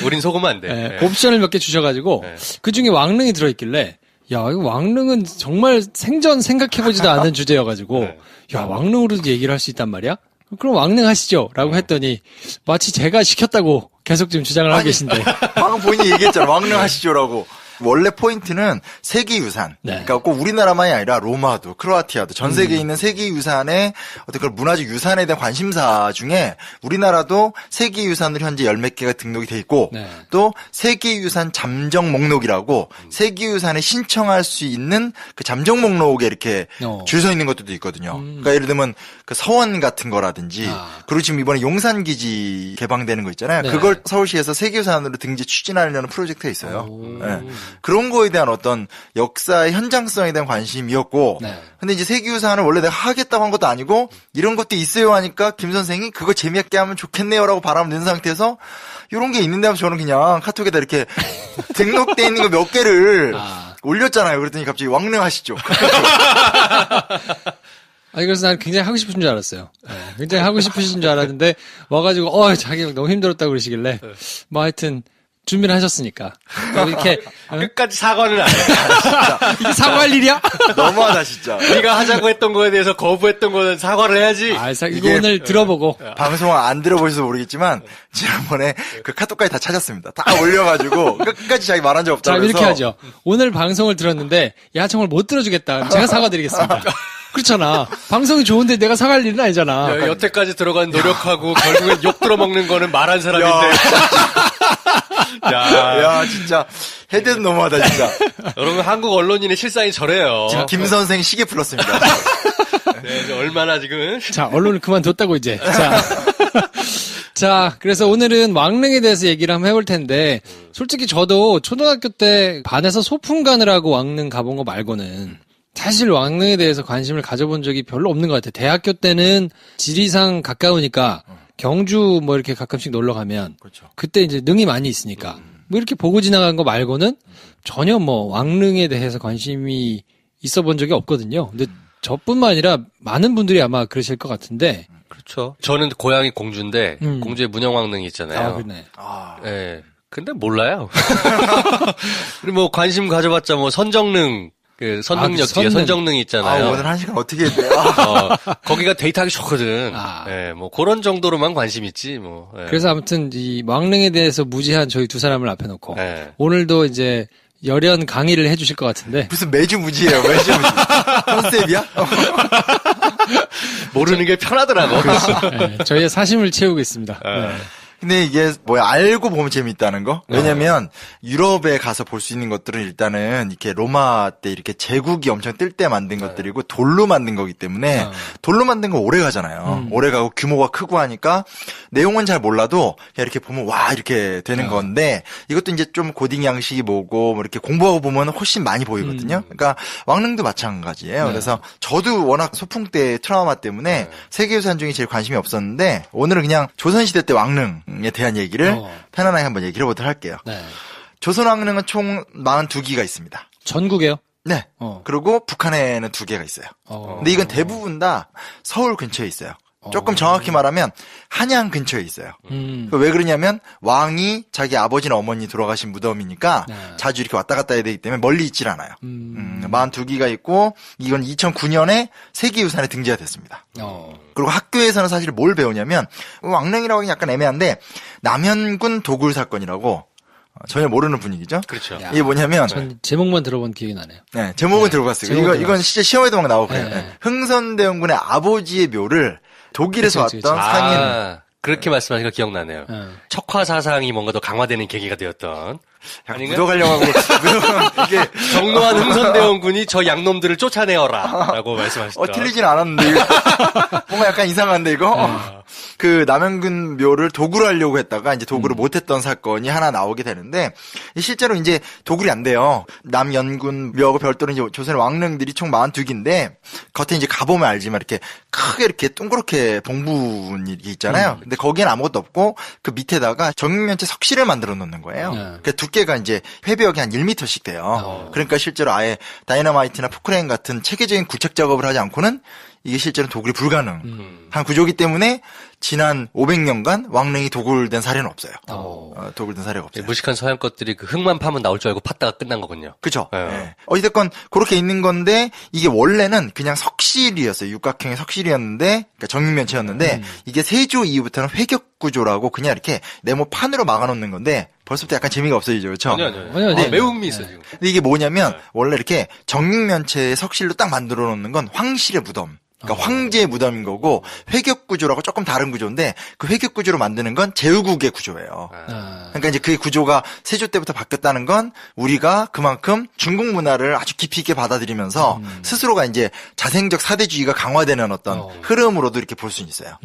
[SPEAKER 3] 우린 속으면 안 돼.
[SPEAKER 1] 네,
[SPEAKER 3] 예.
[SPEAKER 1] 옵션을 몇 개 주셔가지고
[SPEAKER 3] 네.
[SPEAKER 1] 그 중에 왕릉이 들어있길래 야 이거 왕릉은 정말 생전 생각해보지도 않은 주제여가지고
[SPEAKER 3] 네.
[SPEAKER 1] 야 왕릉으로도 얘기를 할 수 있단 말이야? 그럼 왕릉 하시죠 라고 했더니 마치 제가 시켰다고 계속 지금 주장을 하고 계신데
[SPEAKER 4] 방금 본인이 얘기했잖아. 왕릉 하시죠라고. 원래 포인트는 세계유산.
[SPEAKER 1] 네.
[SPEAKER 4] 그러니까 꼭 우리나라만이 아니라 로마도, 크로아티아도 전 세계에 있는 세계유산의 어떤 그런 문화적 유산에 대한 관심사 중에 우리나라도 세계유산으로 현재 10몇 개가 등록이 돼 있고
[SPEAKER 1] 네.
[SPEAKER 4] 또 세계유산 잠정 목록이라고 세계유산에 신청할 수 있는 그 잠정 목록에 이렇게 줄 서 있는 것들도 있거든요. 그러니까 예를 들면 그 서원 같은 거라든지 그리고 지금 이번에 용산기지 개방되는 거 있잖아요.
[SPEAKER 1] 네.
[SPEAKER 4] 그걸 서울시에서 세계유산으로 등재 추진하려는 프로젝트가 있어요. 네. 그런 거에 대한 어떤 역사의 현장성에 대한 관심이었고
[SPEAKER 1] 네.
[SPEAKER 4] 근데 이제 세계유산을 원래 내가 하겠다고 한 것도 아니고 이런 것도 있어요 하니까 김 선생이 그거 재미있게 하면 좋겠네요라고 바람을 낸 상태에서 이런 게 있는데 하면 저는 그냥 카톡에다 이렇게 등록돼 있는 거 몇 개를 올렸잖아요. 그랬더니 갑자기 왕래하시죠.
[SPEAKER 1] 아니, 그래서 난 굉장히 하고 싶은 줄 알았어요. 네, 굉장히 하고 싶으신 줄 알았는데, 와가지고, 자기 너무 힘들었다고 그러시길래, 뭐 하여튼, 준비를 하셨으니까. 이렇게,
[SPEAKER 3] 끝까지 사과는 안 해.
[SPEAKER 1] 이게 사과할 일이야?
[SPEAKER 4] 너무하다 진짜.
[SPEAKER 3] 네가 하자고 했던 거에 대해서 거부했던 거는 사과를 해야지.
[SPEAKER 1] 이거
[SPEAKER 4] 이게-
[SPEAKER 1] 오늘 들어보고.
[SPEAKER 4] 방송 안 들어보셔서 모르겠지만 지난번에 그 카톡까지 다 찾았습니다. 다 올려가지고 끝까지 자기 말한 적
[SPEAKER 1] 자,
[SPEAKER 4] 없다고
[SPEAKER 1] 이렇게
[SPEAKER 4] 해서
[SPEAKER 1] 하죠. 오늘 방송을 들었는데, 야, 정말 못 들어주겠다. 그럼 제가 사과드리겠습니다. 그렇잖아. 방송이 좋은데 내가 사과할 일은 아니잖아.
[SPEAKER 3] 여태까지 들어간 노력하고 결국엔 욕 들어먹는 거는 말한 사람인데.
[SPEAKER 4] 야 진짜 헤드는 너무하다 진짜.
[SPEAKER 3] 여러분 한국 언론인의 실상이 저래요.
[SPEAKER 4] 지금 김 선생 시계 풀었습니다.
[SPEAKER 3] 네, 이제 얼마나 지금
[SPEAKER 1] 자, 언론을 그만뒀다고 이제. 자. 자, 그래서 오늘은 왕릉에 대해서 얘기를 한번 해볼 텐데, 솔직히 저도 초등학교 때 반에서 소풍 가느라고 왕릉 가본 거 말고는 사실 왕릉에 대해서 관심을 가져본 적이 별로 없는 것 같아요. 대학교 때는 지리상 가까우니까 경주 뭐 이렇게 가끔씩 놀러 가면
[SPEAKER 4] 그렇죠.
[SPEAKER 1] 그때 이제 능이 많이 있으니까 뭐 이렇게 보고 지나간 거 말고는 전혀 뭐 왕릉에 대해서 관심이 있어 본 적이 없거든요. 근데 저뿐만 아니라 많은 분들이 아마 그러실 것 같은데.
[SPEAKER 3] 그렇죠. 저는 고향이 공주인데
[SPEAKER 1] 음.
[SPEAKER 3] 공주에 문영왕릉이 있잖아요.
[SPEAKER 1] 아, 그러네.
[SPEAKER 3] 예. 근데 몰라요. 그리고 뭐 관심 가져봤자 뭐 선정릉 그 선릉역
[SPEAKER 1] 그
[SPEAKER 3] 뒤에
[SPEAKER 1] 선릉.
[SPEAKER 3] 선정릉 있잖아요.
[SPEAKER 4] 오늘 한 시간 어떻게 해야 돼?
[SPEAKER 3] 거기가 데이트하기 좋거든.
[SPEAKER 1] 아.
[SPEAKER 3] 예, 뭐 그런 정도로만 관심 있지 뭐. 예.
[SPEAKER 1] 그래서 아무튼 이 왕릉에 대해서 무지한 저희 두 사람을 앞에 놓고
[SPEAKER 3] 예.
[SPEAKER 1] 오늘도 이제 열연 강의를 해주실 것 같은데
[SPEAKER 4] 무슨 매주 무지예요. 매주 무지. 컨셉이야?
[SPEAKER 3] 모르는 게 편하더라고.
[SPEAKER 1] 네, 저희의 사심을 채우고 있습니다. 네.
[SPEAKER 4] 근데 이게 뭐야 알고 보면 재밌다는 거? 왜냐면 유럽에 가서 볼 수 있는 것들은 일단은 이렇게 로마 때 이렇게 제국이 엄청 뜰 때 만든 것들이고 돌로 만든 거기 때문에 돌로 만든 거 오래 가잖아요. 오래 가고 규모가 크고 하니까 내용은 잘 몰라도 그냥 이렇게 보면 와 이렇게 되는 건데 이것도 이제 좀 고딩 양식이 뭐고 뭐 이렇게 공부하고 보면 훨씬 많이 보이거든요. 그러니까 왕릉도 마찬가지예요. 그래서 저도 워낙 소풍 때 트라우마 때문에 세계유산 중에 제일 관심이 없었는데 오늘은 그냥 조선시대 때 왕릉에 대한 얘기를 편안하게 한번 얘기를 해보도록 할게요.
[SPEAKER 1] 네.
[SPEAKER 4] 조선 왕릉은 총 42기가 있습니다.
[SPEAKER 1] 전국에요?
[SPEAKER 4] 네. 그리고 북한에는 2개가 있어요. 근데 이건 대부분 다 서울 근처에 있어요. 조금 정확히 말하면 한양 근처에 있어요. 왜 그러냐면 왕이 자기 아버지나 어머니 돌아가신 무덤이니까 자주 이렇게 왔다 갔다 해야 되기 때문에 멀리 있질 않아요. 42기가 있고 이건 2009년에 세계유산에 등재가 됐습니다. 그리고 학교에서는 사실 뭘 배우냐면 왕릉이라고 하기 약간 애매한데 남현군 도굴 사건이라고 전혀 모르는 분위기죠.
[SPEAKER 3] 그렇죠.
[SPEAKER 1] 야.
[SPEAKER 4] 이게 뭐냐면
[SPEAKER 1] 전 제목만 들어본 기억이 나네요.
[SPEAKER 4] 네, 제목은 들어봤어요.
[SPEAKER 1] 제목은
[SPEAKER 4] 이건 진짜 시험에도 막 나오고 그래요.
[SPEAKER 1] 네.
[SPEAKER 4] 네. 흥선대원군의 아버지의 묘를 독일에서
[SPEAKER 1] 그치,
[SPEAKER 4] 왔던 상인
[SPEAKER 3] 그렇게 말씀하시니까 기억나네요. 척화 사상이 뭔가 더 강화되는 계기가 되었던.
[SPEAKER 4] 약간
[SPEAKER 3] 아닌가요?
[SPEAKER 4] 묻어가려고 하고 이게
[SPEAKER 3] 정노한 흥선대원군이 저 양놈들을 쫓아내어라라고 말씀하셨죠.
[SPEAKER 4] 틀리진 않았는데 이거 뭔가 약간 이상한데 이거 그 남현군 묘를 도굴 하려고 했다가 이제 도굴을 못했던 사건이 하나 나오게 되는데 실제로 이제 도굴이 안 돼요. 남연군 묘하고 별도로 이제 조선의 왕릉들이 총 42기인데 겉에 이제 가보면 알지만 이렇게 크게 이렇게 동그랗게 봉분이 있잖아요. 근데 거기엔 아무것도 없고 그 밑에다가 정육면체 석실을 만들어 놓는 거예요. 그 두께가 이제 회벽이 한 1m씩 돼요. 그러니까 실제로 아예 다이너마이트나 포크레인 같은 체계적인 구착 작업을 하지 않고는 이게 실제로 도굴이 불가능한 구조이기 때문에 지난 500년간 왕릉이 도굴된 사례는 없어요. 도굴된 사례가 없어요.
[SPEAKER 3] 무식한 서양 것들이 그 흙만 파면 나올 줄 알고 팠다가 끝난 거군요.
[SPEAKER 4] 그죠?
[SPEAKER 3] 네.
[SPEAKER 4] 네. 어찌됐건 그렇게 있는 건데 이게 원래는 그냥 석실이었어요. 육각형의 석실이었는데 그러니까 정육면체였는데 이게 세조 이후부터는 회격 구조라고 그냥 이렇게 네모 판으로 막아놓는 건데 벌써부터 약간 재미가 없어지죠, 그렇죠?
[SPEAKER 3] 아니요.
[SPEAKER 1] 아니요.
[SPEAKER 3] 매우 흥미 있어요, 지금.
[SPEAKER 4] 근데 이게 뭐냐면 원래 이렇게 정육면체의 석실로 딱 만들어 놓는 건 황실의 무덤. 그러니까 황제의 무덤인 거고 회격 구조라고 조금 다른 구조인데 그 회격 구조로 만드는 건 제후국의 구조예요. 그러니까 이제 그 구조가 세조 때부터 바뀌었다는 건 우리가 그만큼 중국 문화를 아주 깊이 있게 받아들이면서 스스로가 이제 자생적 사대주의가 강화되는 어떤 흐름으로도 이렇게 볼 수는 있어요.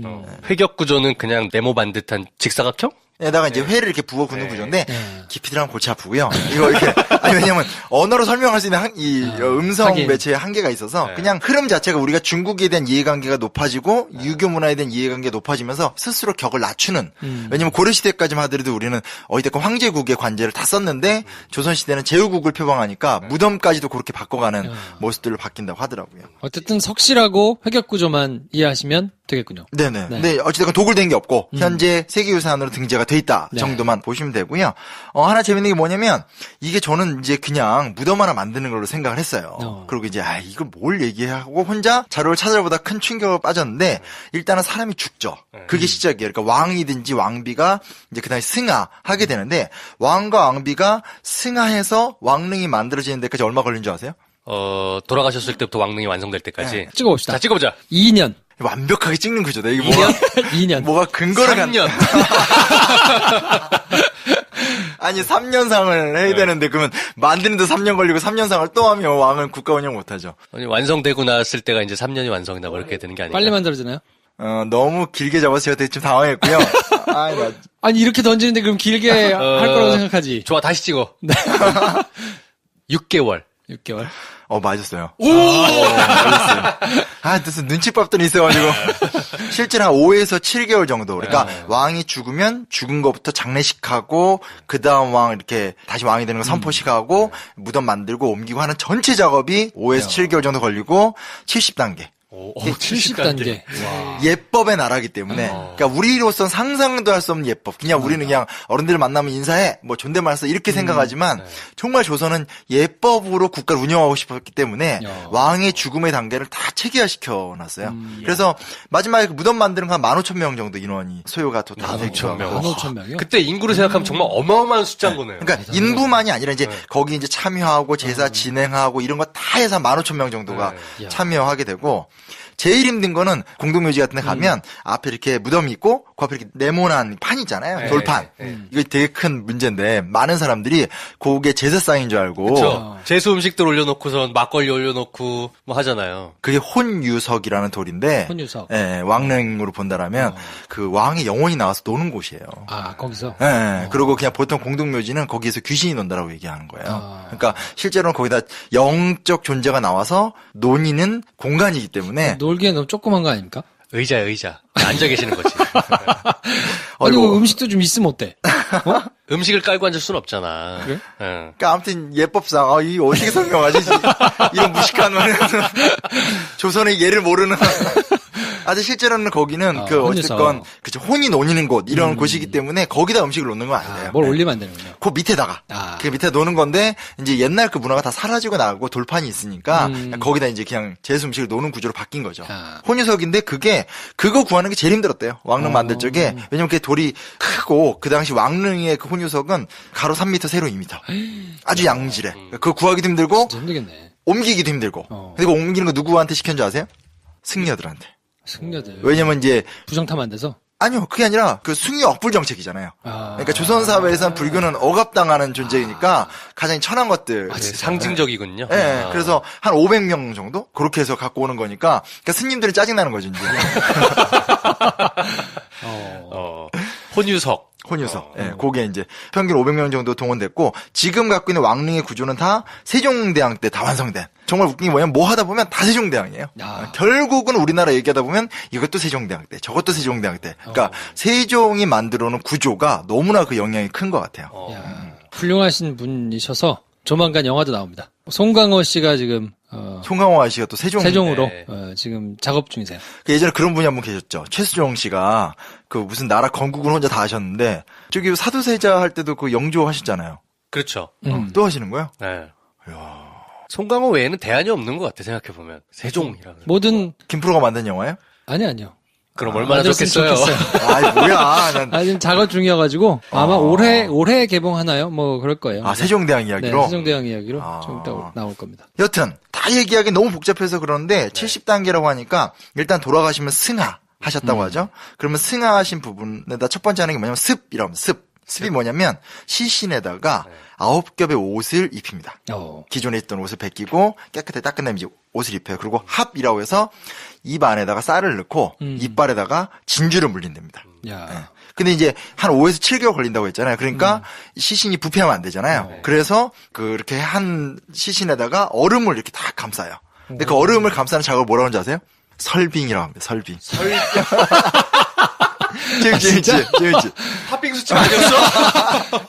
[SPEAKER 3] 회격 구조는 그냥 네모반 듯한 직사각형?
[SPEAKER 4] 에다가 이제 회를 이렇게 부어 굽는 구조인데 깊이 들어가면 골치 아프고요. 이거 이렇게 아니 왜냐면 언어로 설명할 수 있는 음성
[SPEAKER 1] 하긴.
[SPEAKER 4] 매체의 한계가 있어서 그냥 흐름 자체가 우리가 중국에 대한 이해관계가 높아지고 유교 문화에 대한 이해관계가 높아지면서 스스로 격을 낮추는. 왜냐면 고려 시대까지만 하더라도 우리는 어디됐건 황제국의 관제를 다 썼는데 조선 시대는 제후국을 표방하니까 무덤까지도 그렇게 바꿔가는 모습들로 바뀐다고 하더라고요.
[SPEAKER 1] 어쨌든 석실하고 회격 구조만 이해하시면 되겠군요.
[SPEAKER 4] 네네.
[SPEAKER 1] 네.
[SPEAKER 4] 근데 어찌됐건 도굴된 게 없고 현재 세계유산으로 등재가 돼 있다
[SPEAKER 1] 네.
[SPEAKER 4] 정도만 보시면 되고요. 하나 재밌는 게 뭐냐면 이게 저는 이제 그냥 무덤 하나 만드는 걸로 생각을 했어요. 그리고 이제 이거 뭘 얘기하고 혼자 자료를 찾아보다 큰 충격을 빠졌는데 일단은 사람이 죽죠. 그게 시작이에요. 그러니까 왕이든지 왕비가 이제 그다음에 승하하게 되는데 왕과 왕비가 승하해서 왕릉이 만들어지는 데까지 얼마 걸린 줄 아세요?
[SPEAKER 3] 돌아가셨을 때부터 왕릉이 완성될 때까지.
[SPEAKER 1] 찍어봅시다.
[SPEAKER 3] 자, 찍어보자.
[SPEAKER 1] 2년.
[SPEAKER 4] 완벽하게 찍는 구조다. 이게
[SPEAKER 1] 2년.
[SPEAKER 4] 뭐가 근거를
[SPEAKER 3] 3년.
[SPEAKER 4] 아니 3년상을 해야 되는데 그러면 만드는데 3년 걸리고 3년상을 또 하면 왕은 국가 운영 못하죠.
[SPEAKER 3] 아니, 완성되고 났을 때가 이제 3년이 완성이다, 뭐 이렇게 되는 게 아니까.
[SPEAKER 1] 빨리 만들어지나요?
[SPEAKER 4] 너무 길게 잡아서 제가 되게 좀 당황했고요.
[SPEAKER 1] 아니 이렇게 던지는데 그럼 길게 할 거라고 생각하지.
[SPEAKER 3] 좋아, 다시 찍어. 6개월.
[SPEAKER 1] 6개월.
[SPEAKER 4] 맞았어요. 맞았어요. 무슨 눈치밥들이 있어가지고. 실제로 한 5에서 7개월 정도. 그러니까 왕이 죽으면 죽은 것부터 장례식하고, 그 다음 왕 이렇게 다시 왕이 되는 거 선포식하고, 무덤 만들고 옮기고 하는 전체 작업이 5에서 7개월 정도 걸리고, 70단계.
[SPEAKER 1] 70단계.
[SPEAKER 4] 예법의 나라기 때문에 그러니까 우리로선 상상도 할 수 없는 예법. 그냥 우리는 그냥 어른들을 만나면 인사해 뭐 존댓말 써 이렇게 생각하지만 정말 조선은 예법으로 국가를 운영하고 싶었기 때문에 왕의 죽음의 단계를 다 체계화시켜 놨어요. 그래서 마지막에 그 무덤 만드는 거 한 15,000명 정도 인원이 소요가 다 되죠.
[SPEAKER 1] 15,000명이요?
[SPEAKER 3] 그때 인구를 생각하면 정말 어마어마한 숫자인 거네요.
[SPEAKER 4] 그러니까 인부만이 아니라 이제 거기 이제 참여하고 제사 진행하고 이런 거 다 해서 한 15,000명 정도가 참여하게 되고 제일 힘든 거는 공동묘지 같은 데 가면 앞에 이렇게 무덤이 있고 그 앞에 이렇게 네모난 판 있잖아요. 돌판. 이거 되게 큰 문제인데 많은 사람들이 그게 제사상인 줄 알고
[SPEAKER 3] 그렇죠. 제수 음식들 올려놓고선 막걸리 올려놓고 뭐 하잖아요.
[SPEAKER 4] 그게 혼유석이라는 돌인데
[SPEAKER 1] 혼유석.
[SPEAKER 4] 왕릉으로 본다라면 그 왕이 영혼이 나와서 노는 곳이에요.
[SPEAKER 1] 거기서?
[SPEAKER 4] 그리고 그냥 보통 공동묘지는 거기에서 귀신이 논다라고 얘기하는 거예요. 그러니까 실제로는 거기다 영적 존재가 나와서 논의는 공간이기 때문에
[SPEAKER 1] 놀기엔 너무 조그만 거 아닙니까?
[SPEAKER 3] 의자야, 의자. 앉아 계시는 거지.
[SPEAKER 1] 아니, 뭐 음식도 좀 있으면 어때?
[SPEAKER 3] 음식을 깔고 앉을 수는 없잖아.
[SPEAKER 1] 그래?
[SPEAKER 3] 응.
[SPEAKER 4] 그러니까 아무튼 예법상 이 어떻게 설명하지? 이런 무식한 말을 조선의 예를 모르는. 실제로는 거기는 어쨌건 그죠 혼이 논이는 곳 이런 곳이기 때문에 거기다 음식을 놓는 건 아니에요.
[SPEAKER 1] 뭘 올리면 안 되는군요.
[SPEAKER 4] 그 밑에다가 그 밑에 놓는 건데 이제 옛날 그 문화가 다 사라지고 나고 돌판이 있으니까 거기다 이제 그냥 제수 음식을 놓는 구조로 바뀐 거죠. 혼유석인데 그거 구하는 게 제일 힘들었대요. 왕릉 만들 적에 왜냐면 그 돌이 크고 그 당시 왕릉의 그 혼유석은 가로 3m, 세로 2m 아주 양질해. 그거 구하기도 힘들고
[SPEAKER 1] 진짜 힘들겠네.
[SPEAKER 4] 옮기기도 힘들고. 그리고 옮기는 거 누구한테 시켰는 줄 아세요? 승려들한테.
[SPEAKER 1] 승려들.
[SPEAKER 4] 왜냐면 이제
[SPEAKER 1] 부정타면 안 돼서?
[SPEAKER 4] 아니요, 그게 아니라 그 숭유 억불 정책이잖아요. 그러니까 조선 사회에서는 불교는 억압당하는 존재이니까 가장 천한 것들.
[SPEAKER 3] 상징적이군요.
[SPEAKER 4] 네, 그래서 한 500명 정도 그렇게 해서 갖고 오는 거니까, 그러니까 스님들은 짜증 나는 거죠 이제.
[SPEAKER 3] 혼유석.
[SPEAKER 4] 혼유석. 그게 이제 평균 500명 정도 동원됐고 지금 갖고 있는 왕릉의 구조는 다 세종대왕 때 다 완성된. 정말 웃긴 게 뭐냐면 뭐 하다 보면 다 세종대왕이에요. 결국은 우리나라 얘기하다 보면 이것도 세종대왕 때, 저것도 세종대왕 때. 그러니까 세종이 만들어놓은 구조가 너무나 그 영향이 큰 것 같아요.
[SPEAKER 1] 훌륭하신 분이셔서 조만간 영화도 나옵니다. 송강호 씨가 지금
[SPEAKER 4] 송강호 아저씨가 또
[SPEAKER 1] 세종으로 지금 작업 중이세요.
[SPEAKER 4] 예전에 그런 분이 한 분 계셨죠. 최수종 씨가 그 무슨 나라 건국을 혼자 다 하셨는데 저기 사도세자 할 때도 그 영조 하셨잖아요.
[SPEAKER 3] 그렇죠.
[SPEAKER 4] 또 하시는 거예요?
[SPEAKER 3] 네. 송강호 외에는 대안이 없는 것 같아 생각해보면. 세종이라.
[SPEAKER 1] 모든
[SPEAKER 4] 김프로가 만든 영화예요?
[SPEAKER 1] 아니요.
[SPEAKER 3] 그럼 얼마나
[SPEAKER 1] 만들었으면
[SPEAKER 3] 좋겠어요.
[SPEAKER 1] 좋겠어요.
[SPEAKER 4] 아이, 뭐야. 난,
[SPEAKER 1] 지금 작업 중이어가지고 아마 올해 개봉하나요? 뭐 그럴 거예요.
[SPEAKER 4] 세종대왕
[SPEAKER 1] 네,
[SPEAKER 4] 이야기로?
[SPEAKER 1] 세종대왕 이야기로
[SPEAKER 4] 아.
[SPEAKER 1] 좀 이따 나올 겁니다.
[SPEAKER 4] 여튼, 다 얘기하기 너무 복잡해서 그러는데, 70단계라고 하니까, 일단 돌아가시면 승하 하셨다고 하죠? 그러면 승하하신 부분에다 첫 번째 하는 게 뭐냐면 습이라고 합니다. 습이 뭐냐면, 시신에다가 9겹의 옷을 입힙니다. 기존에 있던 옷을 벗기고, 깨끗하게 닦은 다음에 이제 옷을 입혀요. 그리고 합이라고 해서, 입 안에다가 쌀을 넣고, 이빨에다가 진주를 물린답니다.
[SPEAKER 1] 야.
[SPEAKER 4] 근데 이제 한 5에서 7개월 걸린다고 했잖아요. 그러니까 시신이 부패하면 안 되잖아요. 그래서 그렇게 한 시신에다가 얼음을 이렇게 다 감싸요. 근데 그 얼음을 감싸는 작업을 뭐라고 하는지 아세요? 설빙이라고 합니다. 설빙. 재밌지?
[SPEAKER 3] 팥빙수집 아니었어?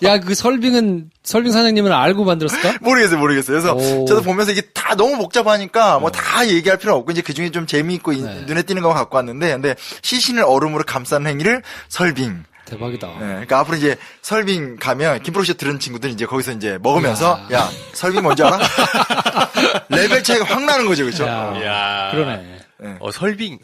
[SPEAKER 1] 야, 그 설빙 사장님은 알고 만들었을까?
[SPEAKER 4] 모르겠어요. 그래서
[SPEAKER 1] 오.
[SPEAKER 4] 저도 보면서 이게 다 너무 복잡하니까 뭐 다 얘기할 필요는 없고 이제 그 중에 좀 재미있고 눈에 띄는 거 갖고 왔는데 근데 시신을 얼음으로 감싸는 행위를 설빙.
[SPEAKER 1] 대박이다.
[SPEAKER 4] 네, 그러니까 앞으로 이제 설빙 가면 김프로쇼 들은 친구들은 이제 거기서 이제 먹으면서 야 설빙 뭔지 알아? 레벨 차이가 확 나는 거죠, 그렇죠?
[SPEAKER 3] 이야.
[SPEAKER 1] 그러네.
[SPEAKER 3] 설빙.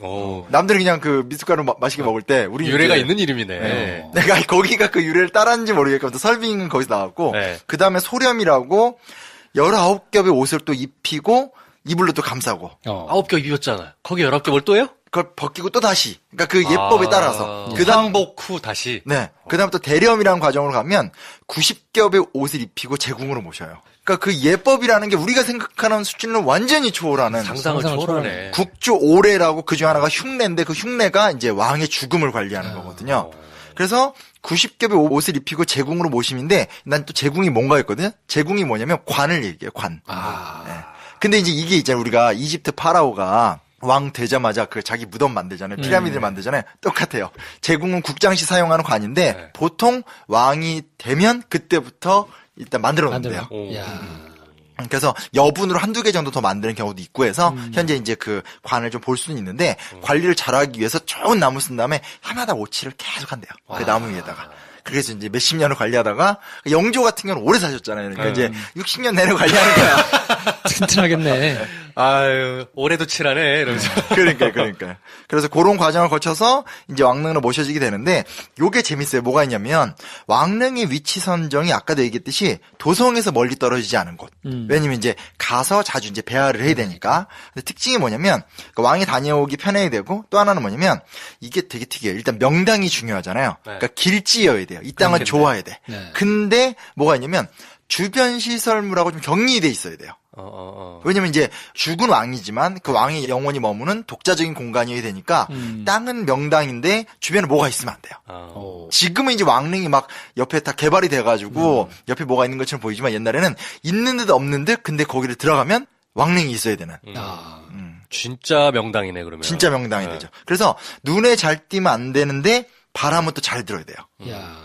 [SPEAKER 4] 남들은 그냥 그 미숫가루 맛있게 먹을 때 우리
[SPEAKER 3] 유래가
[SPEAKER 4] 이제
[SPEAKER 3] 있는 이름이네.
[SPEAKER 4] 내가 거기가 그 유래를 따랐는지 모르겠고 설빙은 거기서 나왔고
[SPEAKER 3] 네.
[SPEAKER 4] 그 다음에 소렴이라고 19겹의 옷을 또 입히고 이불로 또 감싸고
[SPEAKER 3] 9겹 입었잖아요. 거기 11겹 뭘 또요?
[SPEAKER 4] 그걸 벗기고 또 다시 그러니까 그 예법에 따라서 그다음
[SPEAKER 3] 한복 후 다시.
[SPEAKER 4] 네. 그다음 또 대렴이라는 과정으로 가면 90겹의 옷을 입히고 제궁으로 모셔요. 그러니까 그 예법이라는 게 우리가 생각하는 수준을 완전히 초월하는
[SPEAKER 3] 상상을 초월하네.
[SPEAKER 4] 국주 오례라고 그중 하나가 흉내인데 그 흉내가 이제 왕의 죽음을 관리하는 거거든요. 그래서 90겹의 옷을 입히고 제궁으로 모심인데 난 또 제궁이 뭔가 했거든요. 제궁이 뭐냐면 관을 얘기해요. 관. 네. 근데 이제 이게 있잖아요. 우리가 이집트 파라오가 왕 되자마자 그 자기 무덤 만들잖아요. 피라미드를 만들잖아요. 똑같아요. 제궁은 국장시 사용하는 관인데 보통 왕이 되면 그때부터 일단 만들어 놓는데요.
[SPEAKER 1] 야.
[SPEAKER 4] 그래서 여분으로 한두 개 정도 더 만드는 경우도 있고 해서 현재 이제 그 관을 좀 볼 수는 있는데 관리를 잘하기 위해서 좋은 나무 쓴 다음에 해마다 오칠을 계속 한대요. 그 나무 위에다가. 그래서 이제 몇십 년을 관리하다가 영조 같은 경우는 오래 사셨잖아요. 그러니까 이제 60년 내내 관리하는 거야.
[SPEAKER 1] 튼튼하겠네.
[SPEAKER 3] 아유, 올해도 칠하네. 이러면서.
[SPEAKER 4] 그러니까. 그래서 그런 과정을 거쳐서 이제 왕릉으로 모셔지게 되는데 요게 재밌어요. 뭐가 있냐면 왕릉의 위치 선정이 아까도 얘기했듯이 도성에서 멀리 떨어지지 않은 곳. 왜냐면 이제 가서 자주 이제 배알을 해야 되니까. 근데 특징이 뭐냐면 그 왕이 다녀오기 편해야 되고 또 하나는 뭐냐면 이게 되게 특이해요. 일단 명당이 중요하잖아요. 그러니까 길지여야 돼요. 이 땅은 좋아야 돼.
[SPEAKER 1] 네.
[SPEAKER 4] 근데 뭐가 있냐면 주변 시설물하고 좀 격리돼 있어야 돼요. 왜냐면 이제 죽은 왕이지만 그 왕이 영원히 머무는 독자적인 공간이어야 되니까 땅은 명당인데 주변에 뭐가 있으면 안 돼요. 지금은 이제 왕릉이 막 옆에 다 개발이 돼가지고 옆에 뭐가 있는 것처럼 보이지만 옛날에는 있는 듯 없는 듯 근데 거기를 들어가면 왕릉이 있어야 되는.
[SPEAKER 3] 진짜 명당이네, 그러면.
[SPEAKER 4] 진짜 명당이 되죠. 그래서 눈에 잘 띄면 안 되는데 바람은 또 잘 들어야 돼요.
[SPEAKER 1] 야.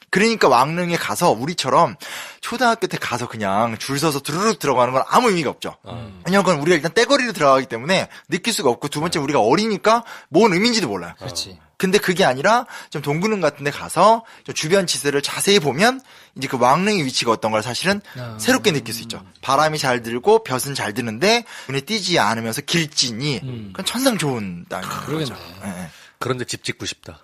[SPEAKER 4] 그러니까 왕릉에 가서 우리처럼 초등학교 때 가서 그냥 줄 서서 두루룩 들어가는 건 아무 의미가 없죠. 왜냐면 그건 우리가 일단 떼거리로 들어가기 때문에 느낄 수가 없고 두 번째 우리가 어리니까 뭔 의미인지도 몰라요.
[SPEAKER 1] 그렇지.
[SPEAKER 4] 근데 그게 아니라 좀 동굴릉 같은 데 가서 좀 주변 지세를 자세히 보면 이제 그 왕릉의 위치가 어떤 걸 사실은 새롭게 느낄 수 있죠. 바람이 잘 들고 볕은 잘 드는데 눈에 띄지 않으면서 길지니 그건 천상 좋은 땅인 거죠. 네.
[SPEAKER 3] 그런데 집 짓고 싶다.